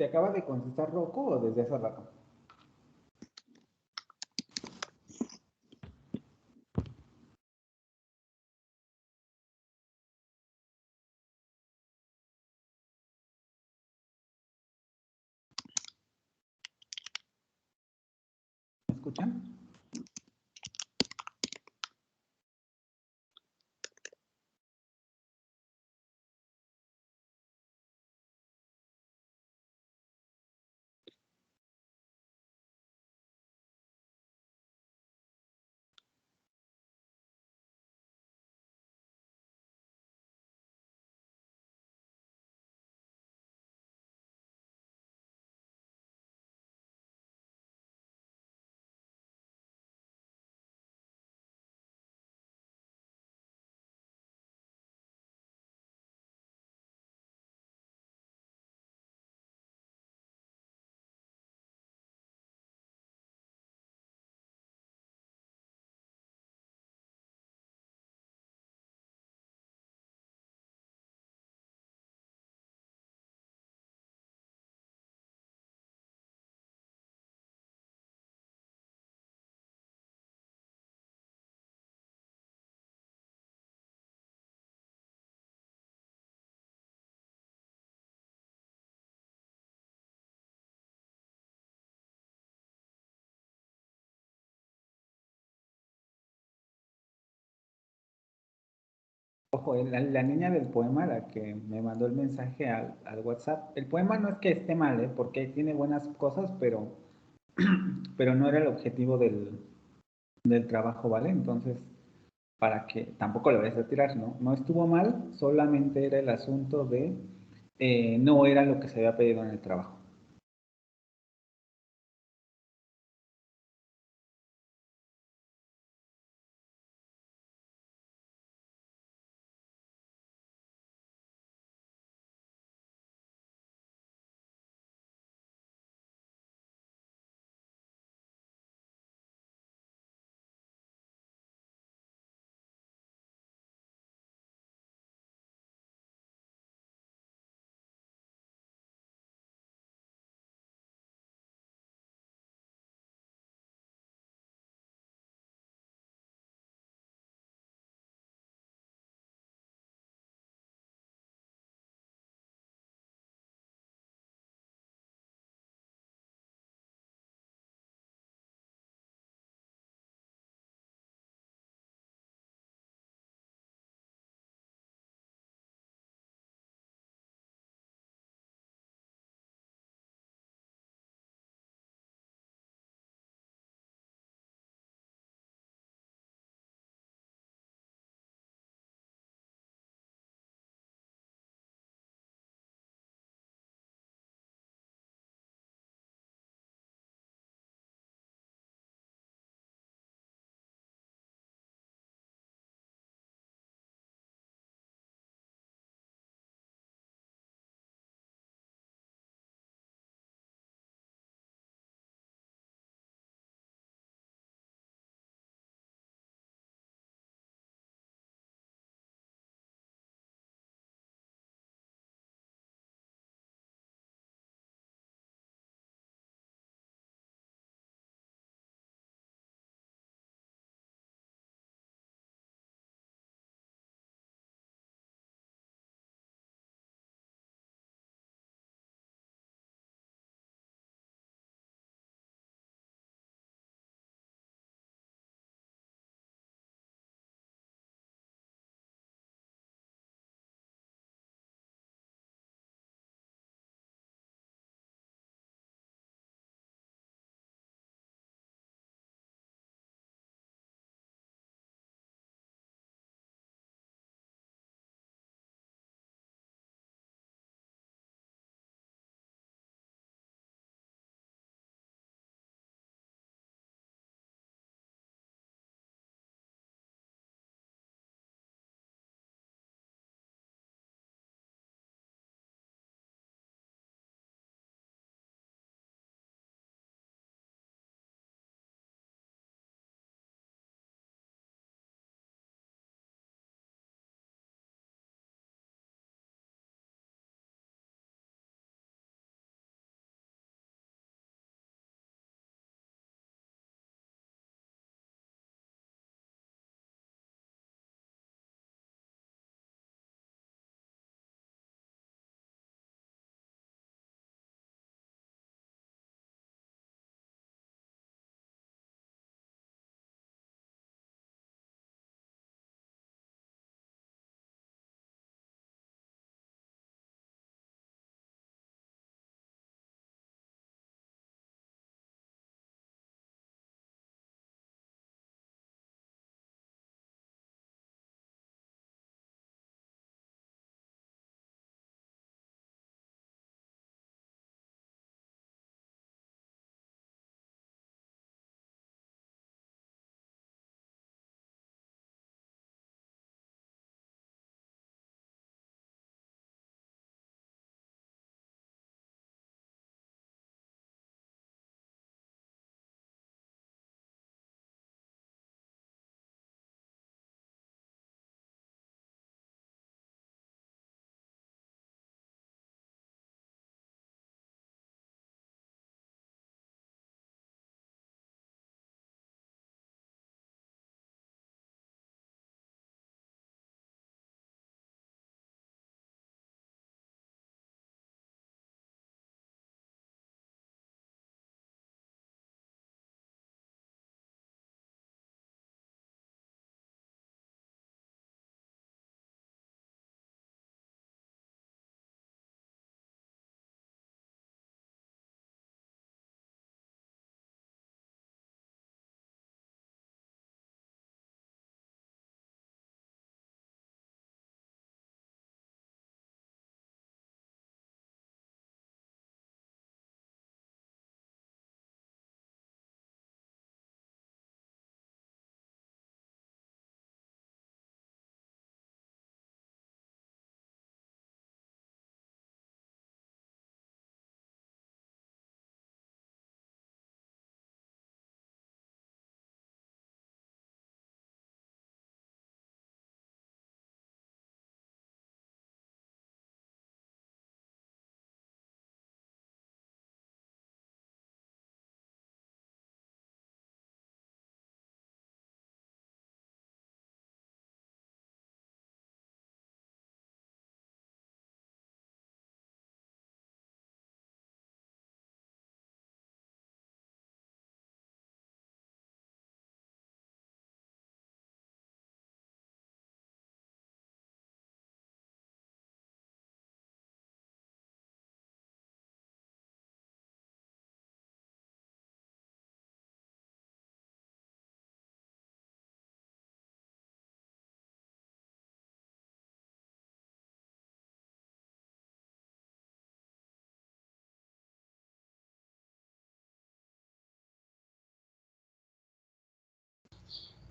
¿Te acaba de contestar Rocco o desde hace rato? ¿Me escuchan? Ojo, la niña del poema, la que me mandó el mensaje al WhatsApp, el poema no es que esté mal, porque tiene buenas cosas, pero no era el objetivo del trabajo, ¿vale? Entonces, para que tampoco lo vayas a tirar, ¿no? No estuvo mal, solamente era el asunto de no era lo que se había pedido en el trabajo.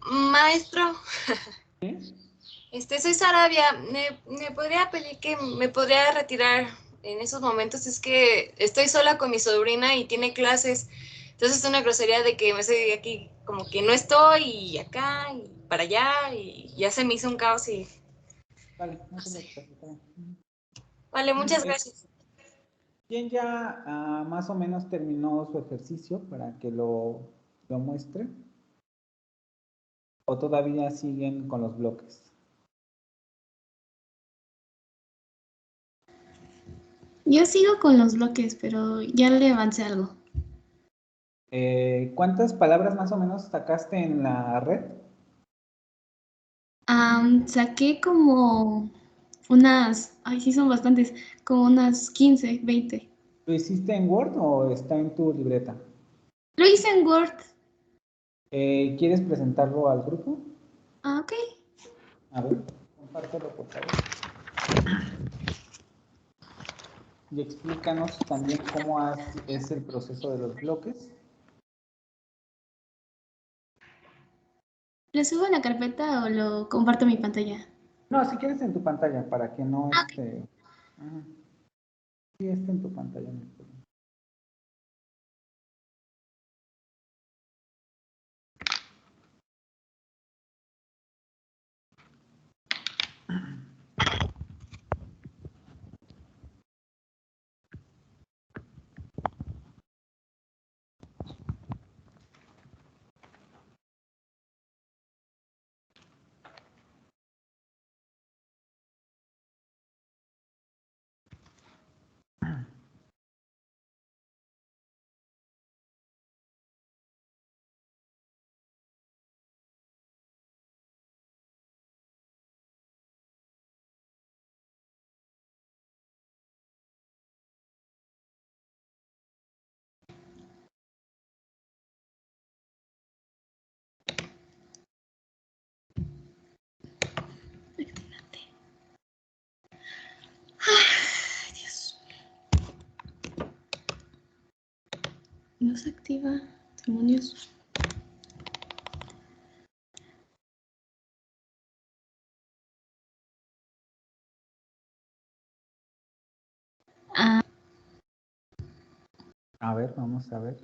Maestro, soy Sarabia. ¿Me podría pedir que me podría retirar en esos momentos? Es que estoy sola con mi sobrina y tiene clases. Entonces es una grosería de que me estoy aquí, como que no estoy, y acá, y para allá, y ya se me hizo un caos y... Vale, no te preocupes. Vale, muchas gracias. ¿Quién ya más o menos terminó su ejercicio para que lo muestre? ¿O todavía siguen con los bloques? Yo sigo con los bloques, pero ya le avancé algo. ¿Cuántas palabras más o menos sacaste en la red? Saqué como unas, ay, sí son bastantes, como unas 15, 20. ¿Lo hiciste en Word o está en tu libreta? Lo hice en Word. ¿Quieres presentarlo al grupo? Ok. A ver, compártelo por favor. Y explícanos también cómo es el proceso de los bloques. ¿Lo subo a la carpeta o lo comparto en mi pantalla? No, si quieres en tu pantalla, para que no esté... Sí, está en tu pantalla. No hay problema. Ay, Dios. No se activa. Demonios. A ver, vamos a ver.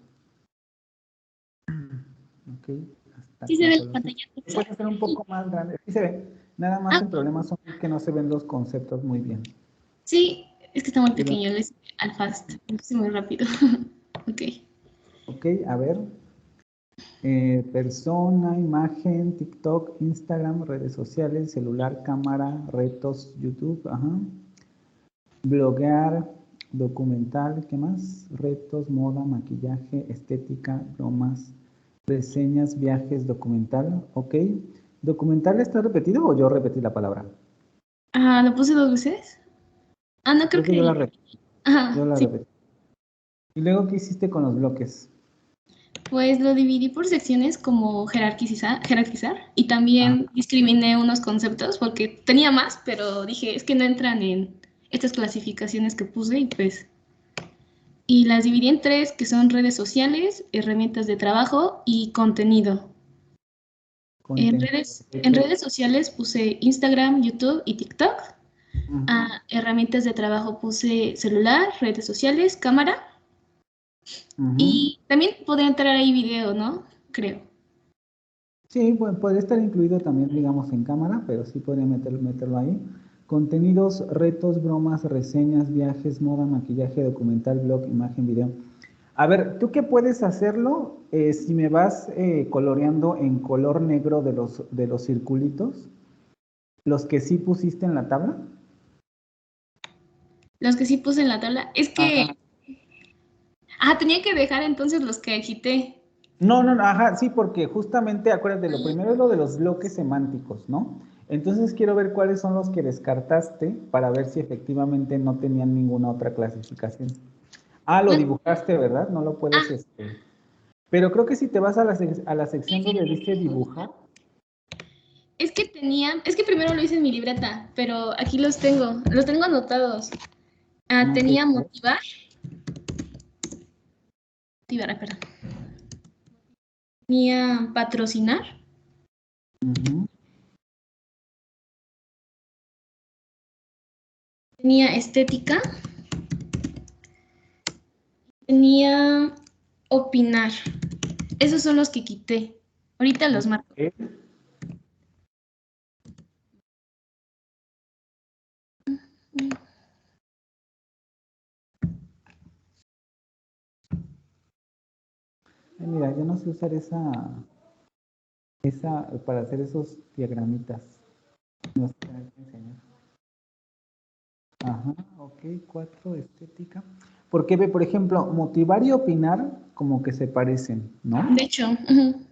Ok, hasta ¿Sí se ve la pantalla? Puede ser un poco más grande. Sí se ve. Nada más el problema son que no se ven los conceptos muy bien. Sí, es que está muy pequeño, es al fast, es muy rápido. Ok. Ok, a ver. Persona, imagen, TikTok, Instagram, redes sociales, celular, cámara, retos, YouTube, ajá. Bloguear, documental, ¿qué más? Retos, moda, maquillaje, estética, bromas, reseñas, viajes, documental, ok. ¿Documental está repetido o yo repetí la palabra? ¿Lo puse 2 veces? No creo Creo que yo la que... repetí. Ajá, Yo la sí. repetí. ¿Y luego qué hiciste con los bloques? Pues lo dividí por secciones como jerarquizar y también discriminé unos conceptos porque tenía más, pero dije, es que no entran en estas clasificaciones que puse y las dividí en 3, que son redes sociales, herramientas de trabajo y contenido. En redes sociales puse Instagram, YouTube y TikTok. Herramientas de trabajo puse celular, redes sociales, cámara. Y también podría entrar ahí video, ¿no? Creo. Sí, puede estar incluido también, digamos, en cámara, pero sí podría meterlo ahí. Contenidos, retos, bromas, reseñas, viajes, moda, maquillaje, documental, blog, imagen, video. A ver, ¿tú qué puedes hacerlo si me vas coloreando en color negro de los circulitos? Los que sí pusiste en la tabla. Los que sí puse en la tabla. Es que... tenía que dejar entonces los que agité. No, ajá, sí, porque justamente, acuérdate, lo primero es lo de los bloques semánticos, ¿no? Entonces quiero ver cuáles son los que descartaste para ver si efectivamente no tenían ninguna otra clasificación. Lo dibujaste, ¿verdad? No lo puedes, Pero creo que si te vas a la sección donde dice dibujar. Es que primero lo hice en mi libreta, pero aquí los tengo anotados. Tenía motivar, perdón. Tenía patrocinar, Ujú. Tenía estética. Tenía opinar. Esos son los que quité. Ahorita los marco. Mira, yo no sé usar esa para hacer esos diagramitas. No sé qué me enseñar. Ajá, ok, 4, estética. Porque ve, por ejemplo, motivar y opinar como que se parecen, ¿no? De hecho, ujú.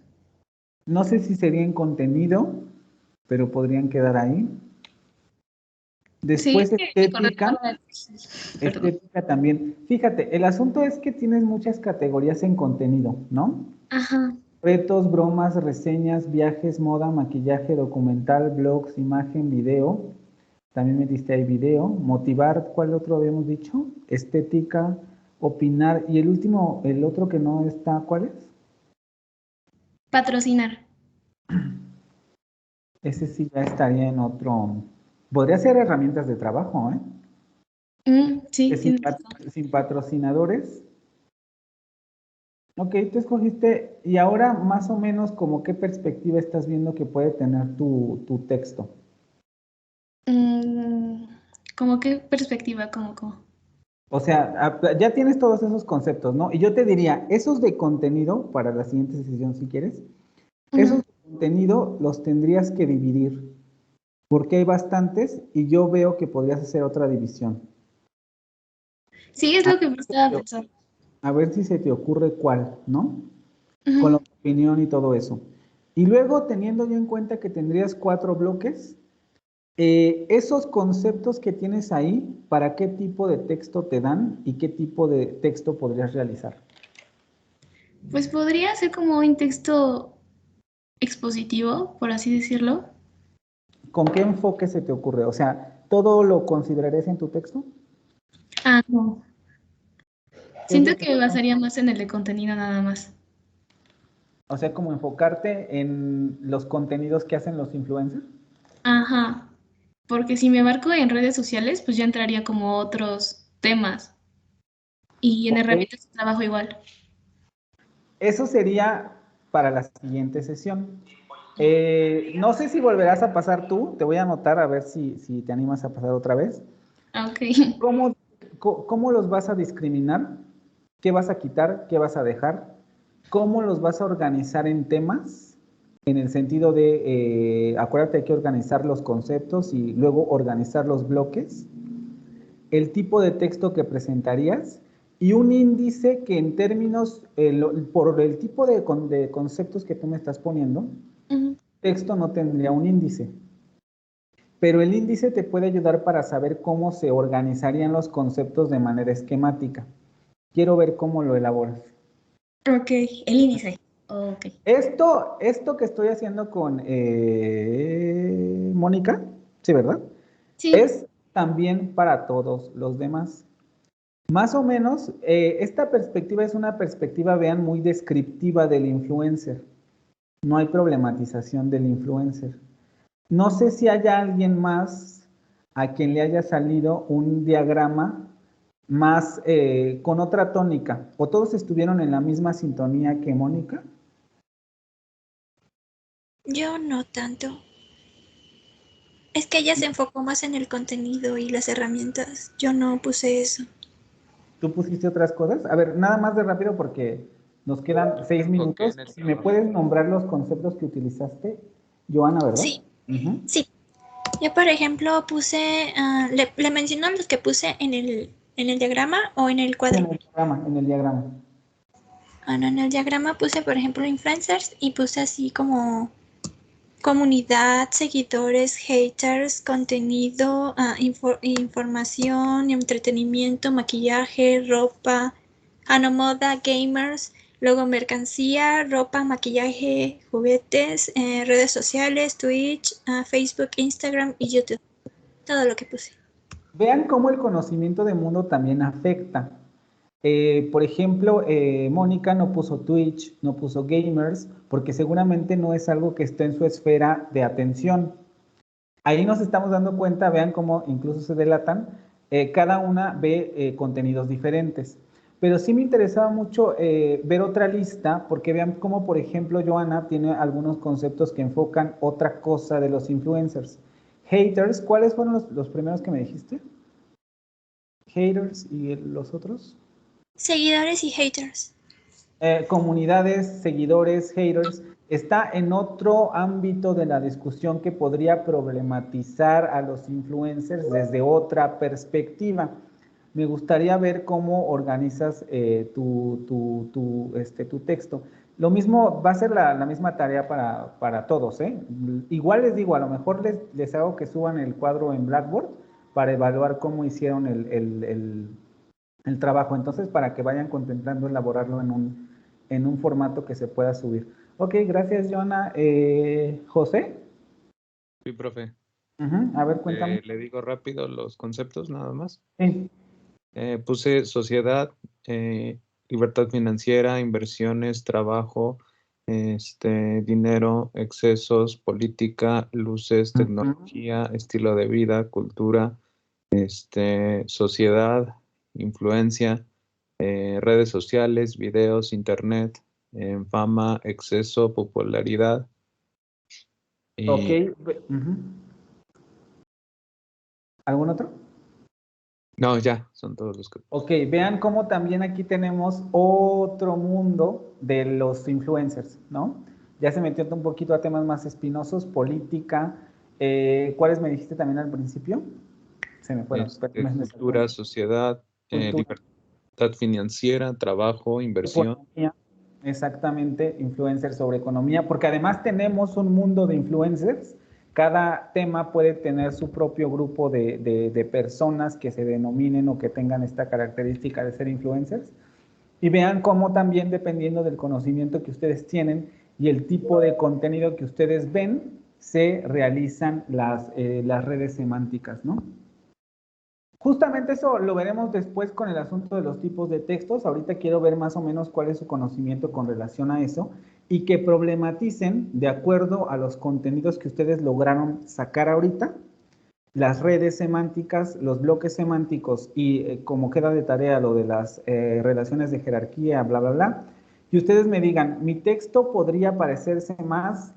No sé si sería en contenido, pero podrían quedar ahí. Después Sí, estética. Perdón. Estética también. Fíjate, el asunto es que tienes muchas categorías en contenido, ¿no? Ajá. Retos, bromas, reseñas, viajes, moda, maquillaje, documental, blogs, imagen, video. También me diste ahí video. Motivar, ¿cuál otro habíamos dicho? Estética, opinar. Y el último, el otro que no está, ¿cuál es? Patrocinar. Ese sí ya estaría en otro. Podría ser herramientas de trabajo, ¿eh? Sí, Que sin patrocinadores. Ok, tú escogiste, y ahora más o menos como qué perspectiva estás viendo que puede tener tu texto. ¿Cómo qué perspectiva? ¿Cómo? O sea, ya tienes todos esos conceptos, ¿no? Y yo te diría, esos de contenido, para la siguiente sesión si quieres, esos de contenido los tendrías que dividir, porque hay bastantes y yo veo que podrías hacer otra división. Sí, es lo que me estaba pensando. A ver si se te ocurre cuál, ¿no? Con la opinión y todo eso. Y luego, teniendo yo en cuenta que tendrías 4 bloques, esos conceptos que tienes ahí, ¿para qué tipo de texto te dan y qué tipo de texto podrías realizar? Pues podría ser como un texto expositivo, por así decirlo. ¿Con qué enfoque se te ocurre? O sea, ¿todo lo considerarías en tu texto? Ah, no. Siento que me basaría más en el de contenido nada más. O sea, como enfocarte en los contenidos que hacen los influencers. Ajá. Porque si me abarco en redes sociales, pues ya entraría como otros temas. Y en herramientas de trabajo igual. Eso sería para la siguiente sesión. No sé si volverás a pasar tú, te voy a anotar a ver si te animas a pasar otra vez. Ok. ¿Cómo los vas a discriminar? ¿Qué vas a quitar? ¿Qué vas a dejar? ¿Cómo los vas a organizar en temas? En el sentido de, acuérdate, hay que organizar los conceptos y luego organizar los bloques. El tipo de texto que presentarías y un índice que en términos, por el tipo de conceptos que tú me estás poniendo, texto no tendría un índice. Pero el índice te puede ayudar para saber cómo se organizarían los conceptos de manera esquemática. Quiero ver cómo lo elaboras. Ok, el índice. Ok. Esto que estoy haciendo con Mónica, ¿sí, verdad? Sí. Es también para todos los demás. Más o menos, esta perspectiva es una perspectiva, vean, muy descriptiva del influencer. No hay problematización del influencer. No sé si haya alguien más a quien le haya salido un diagrama más con otra tónica, o todos estuvieron en la misma sintonía que Mónica. Yo no tanto. Es que ella se enfocó más en el contenido y las herramientas. Yo no puse eso. ¿Tú pusiste otras cosas? A ver, nada más de rápido porque nos quedan 6 minutos. Si me puedes nombrar los conceptos que utilizaste, Joana, ¿verdad? Sí, sí. Yo, por ejemplo, puse, ¿le menciono los que puse en el diagrama o en el cuadro? En el diagrama. Bueno, en el diagrama puse, por ejemplo, influencers y puse así como comunidad, seguidores, haters, contenido, información, entretenimiento, maquillaje, ropa, moda, gamers, luego mercancía, ropa, maquillaje, juguetes, redes sociales, Twitch, Facebook, Instagram y YouTube. Todo lo que puse. Vean cómo el conocimiento de mundo también afecta. Por ejemplo, Mónica no puso Twitch, no puso gamers, porque seguramente no es algo que esté en su esfera de atención. Ahí nos estamos dando cuenta, vean cómo incluso se delatan, cada una ve contenidos diferentes. Pero sí me interesaba mucho ver otra lista, porque vean cómo, por ejemplo, Joana tiene algunos conceptos que enfocan otra cosa de los influencers. Haters, ¿cuáles fueron los primeros que me dijiste? Haters y los otros. Seguidores y haters. Comunidades, seguidores, haters, está en otro ámbito de la discusión que podría problematizar a los influencers desde otra perspectiva. Me gustaría ver cómo organizas tu texto. Lo mismo, va a ser la misma tarea para todos, ¿eh? Igual les digo, a lo mejor les hago que suban el cuadro en Blackboard para evaluar cómo hicieron el trabajo. Entonces, para que vayan contemplando elaborarlo en un formato que se pueda subir. Ok, gracias, Joana. ¿José? Sí, profe. A ver, cuéntame. Le digo rápido los conceptos nada más. Sí. Puse sociedad, libertad financiera, inversiones, trabajo, dinero, excesos, política, luces, tecnología, estilo de vida, cultura, sociedad, influencia, redes sociales, videos, internet, fama, exceso, popularidad. Ok. ¿Algún otro? No, ya, son todos los que... Ok, vean cómo también aquí tenemos otro mundo de los influencers, ¿no? Ya se metió un poquito a temas más espinosos, política. ¿Cuáles me dijiste también al principio? Se me fueron. Cultura, sociedad, libertad financiera, trabajo, inversión. Economía, exactamente, influencers sobre economía, porque además tenemos un mundo de influencers. Cada tema puede tener su propio grupo de personas que se denominen o que tengan esta característica de ser influencers. Y vean cómo también, dependiendo del conocimiento que ustedes tienen y el tipo de contenido que ustedes ven, se realizan las redes semánticas, ¿no? Justamente eso lo veremos después con el asunto de los tipos de textos. Ahorita quiero ver más o menos cuál es su conocimiento con relación a eso y que problematicen de acuerdo a los contenidos que ustedes lograron sacar ahorita, las redes semánticas, los bloques semánticos y como queda de tarea lo de las relaciones de jerarquía, bla, bla, bla. Y ustedes me digan, mi texto podría parecerse más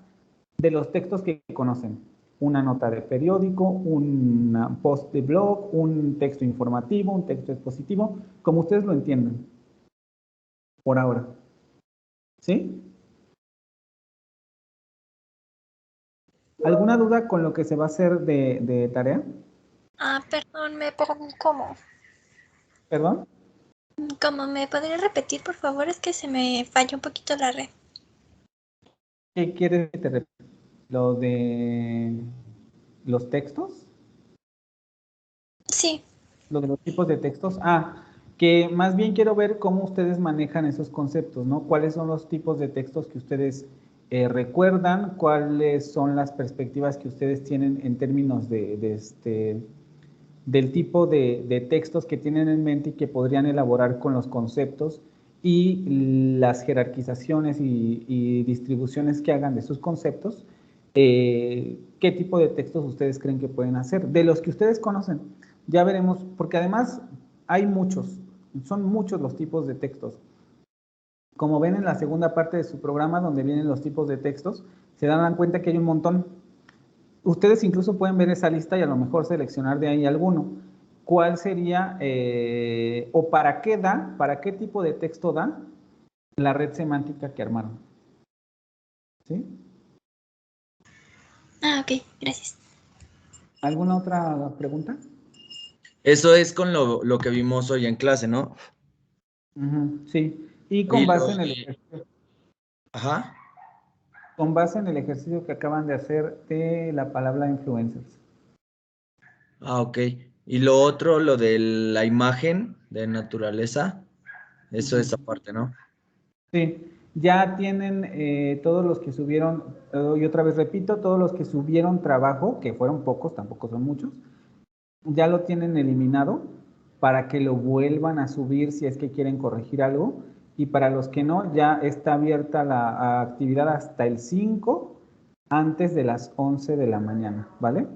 de los textos que conocen. Una nota de periódico, un post de blog, un texto informativo, un texto expositivo, como ustedes lo entiendan, por ahora. ¿Sí? ¿Alguna duda con lo que se va a hacer de tarea? Perdón, me perdón, ¿cómo? ¿Perdón? ¿Cómo me podría repetir, por favor? Es que se me falló un poquito la red. ¿Qué quieres que te repita? ¿Lo de los textos? Sí. ¿Lo de los tipos de textos? Que más bien quiero ver cómo ustedes manejan esos conceptos, ¿no? ¿Cuáles son los tipos de textos que ustedes recuerdan? ¿Cuáles son las perspectivas que ustedes tienen en términos del tipo de textos que tienen en mente y que podrían elaborar con los conceptos y las jerarquizaciones y distribuciones que hagan de sus conceptos? ¿Qué tipo de textos ustedes creen que pueden hacer? De los que ustedes conocen, ya veremos, porque además hay muchos, son muchos los tipos de textos. Como ven en la segunda parte de su programa, donde vienen los tipos de textos, se dan cuenta que hay un montón. Ustedes incluso pueden ver esa lista y a lo mejor seleccionar de ahí alguno. ¿Cuál sería o para qué tipo de texto da la red semántica que armaron? ¿Sí? Ok, gracias. ¿Alguna otra pregunta? Eso es con lo que vimos hoy en clase, ¿no? Sí, y con base en el ejercicio. Ajá. Con base en el ejercicio que acaban de hacer de la palabra influencers. Ok. Y lo otro, lo de la imagen de naturaleza, eso es aparte, ¿no? Sí, ya tienen todos los que subieron, y otra vez repito, todos los que subieron trabajo, que fueron pocos, tampoco son muchos, ya lo tienen eliminado. para que lo vuelvan a subir si es que quieren corregir algo. Y para los que no, ya está abierta la actividad hasta el 5, antes de las 11 de la mañana, ¿vale?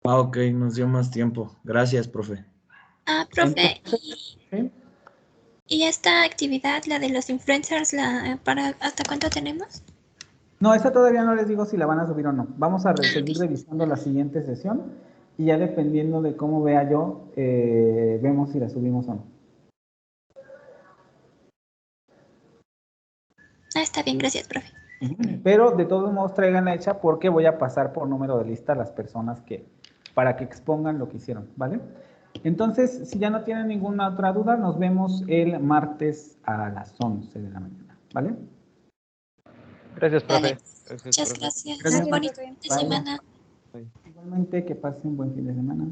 Ah, ok, nos dio más tiempo. Gracias, profe. Ah, profe, ¿sí? ¿y esta actividad, la de los influencers, para hasta cuánto tenemos? No, esa todavía no les digo si la van a subir o no. Vamos a seguir revisando la siguiente sesión y ya dependiendo de cómo vea yo, vemos si la subimos o no. Ah, está bien, gracias, profe. Pero de todos modos traigan hecha porque voy a pasar por número de lista a las personas para que expongan lo que hicieron, ¿vale? Entonces, si ya no tienen ninguna otra duda, nos vemos el martes a las 11 de la mañana, ¿vale? Gracias, profe. Muchas gracias. Gracias. Bonito fin de semana. Igualmente, que pasen buen fin de semana.